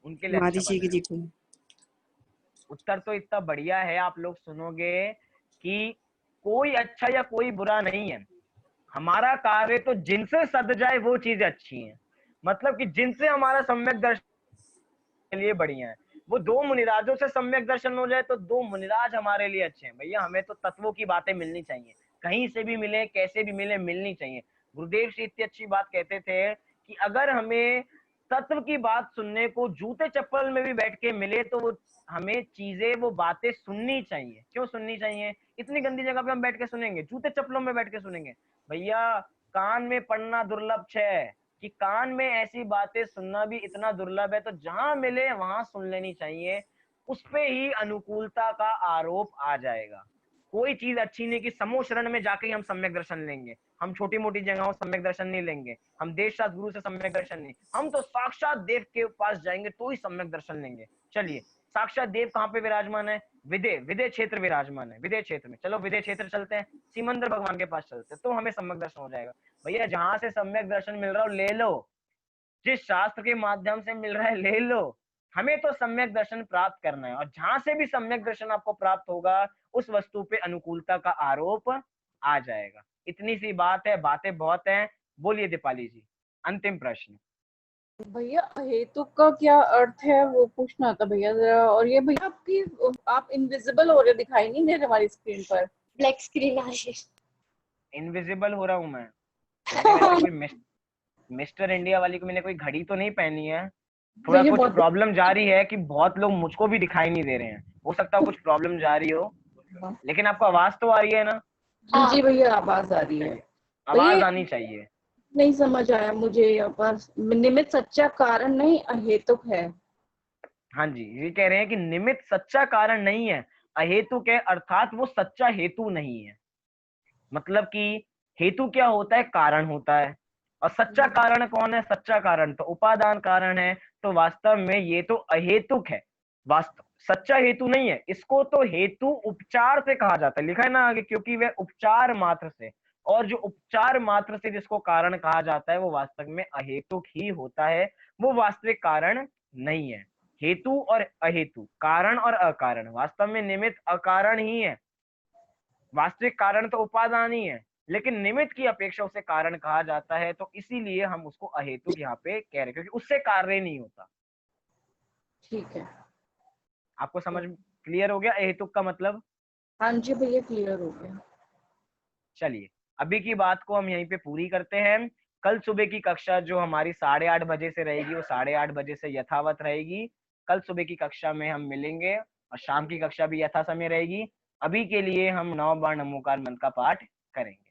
उनके लिए अच्छा मारीची बना है। जी को। उत्तर तो इतना बढ़िया है, आप लोग सुनोगे कि कोई अच्छा या कोई बुरा नहीं है, हमारा कार्य तो जिनसे सद जाए वो चीज अच्छी है, मतलब कि जिनसे हमारा सम्यक दर्शन के लिए बढ़िया है। वो दो मुनिराजों से सम्यक दर्शन हो जाए तो दो मुनिराज हमारे लिए अच्छे हैं। भैया हमें तो तत्वों की बातें मिलनी चाहिए, कहीं से भी मिले कैसे भी मिले मिलनी चाहिए। गुरुदेव जी इतनी अच्छी बात कहते थे कि अगर हमें तत्व की बात सुनने को जूते चप्पल में भी बैठ के मिले तो वो हमें चीजें वो बातें सुननी चाहिए। क्यों सुननी चाहिए? इतनी गंदी जगह पे हम बैठ के सुनेंगे, जूते चप्पलों में बैठ के सुनेंगे? भैया कान में पड़ना दुर्लभ है, कि कान में ऐसी बातें सुनना भी इतना दुर्लभ है, तो जहां मिले वहां सुन लेनी चाहिए। उस पे ही अनुकूलता का आरोप आ जाएगा। कोई चीज अच्छी नहीं कि समूह शरण में जाके ही हम सम्यक दर्शन लेंगे, हम छोटी मोटी जगहों सम्यक दर्शन नहीं लेंगे, हम देश शास्त्र गुरु से सम्यक दर्शन नहीं, हम तो साक्षात देव के पास जाएंगे तो ही सम्यक दर्शन लेंगे। चलिए, साक्षात देव कहाँ पे विराजमान है? विदेह, विदेह क्षेत्र विराजमान है, विदेह क्षेत्र में। चलो विदेह क्षेत्र चलते हैं, सिमंदर भगवान के पास चलते हैं, तो हमें सम्यक दर्शन हो जाएगा। भैया जहां से सम्यक दर्शन मिल रहा हो ले लो, जिस शास्त्र के माध्यम से मिल रहा है ले लो, हमें तो सम्यक दर्शन प्राप्त करना है। और जहां से भी सम्यक दर्शन आपको प्राप्त होगा उस वस्तु पे अनुकूलता का आरोप आ जाएगा। इतनी सी बात है, बातें बहुत हैं। बोलिए दीपाली जी, अंतिम प्रश्न। भैया हेतु का क्या अर्थ है वो पूछना था भैया जरा। और ये भैया आप इनविजिबल हो रहे, दिखाई नहीं दे रहे हमारी स्क्रीन पर। ब्लैक स्क्रीन आशीष। इनविजिबल हो रहा हूं मैं? मैंने वैसे कोई मिस्टर इंडिया वाली को मैंने कोई घड़ी तो नहीं पहनी है। थोड़ा भैया कुछ बहुत प्रॉब्लम जा रही है कि बहुत लोग मुझको भी दिखाई नहीं दे रहे हैं, हो सकता है कुछ प्रॉब्लम जा रही हो, लेकिन आपको आवाज तो आ रही है ना? हाँ जी भैया आवाज आ रही है। आवाज भैया आनी चाहिए। नहीं समझ आया मुझे, यहाँ पर निमित्त सच्चा कारण नहीं अहेतुक है। हाँ जी, ये कह रहे हैं कि निमित्त सच्चा कारण नहीं है, अहेतुक है, अर्थात वो सच्चा हेतु नहीं है। मतलब कि हेतु क्या होता है? कारण होता है। और सच्चा कारण कौन है? सच्चा कारण तो उपादान कारण है। तो वास्तव में ये तो अहेतुक है, वास्तव सच्चा हेतु नहीं है। इसको तो हेतु उपचार से कहा जाता है, लिखा है ना आगे, क्योंकि वह उपचार मात्र से, और जो उपचार मात्र से जिसको कारण कहा जाता है वो वास्तव में अहेतुक ही होता है, वो वास्तविक कारण नहीं है। हेतु और अहेतु, कारण और अकारण, वास्तव में निमित्त अकारण ही है, वास्तविक कारण तो उपादान ही है, लेकिन निमित्त की अपेक्षा उसे कारण कहा जाता है। तो इसीलिए हम उसको अहेतुक यहाँ पे कह रहे हैं, क्योंकि उससे कार्य नहीं होता। ठीक है। आपको समझ क्लियर हो गया अहेतुक का मतलब? हाँ जी भैया क्लियर हो गया। चलिए, अभी की बात को हम यहीं पे पूरी करते हैं। कल सुबह की कक्षा जो हमारी 8:30 बजे से रहेगी वो 8:30 बजे से यथावत रहेगी। कल सुबह की कक्षा में हम मिलेंगे, और शाम की कक्षा भी यथा समय रहेगी। अभी के लिए हम 9 बार नमोकार मंत्र का पाठ करेंगे।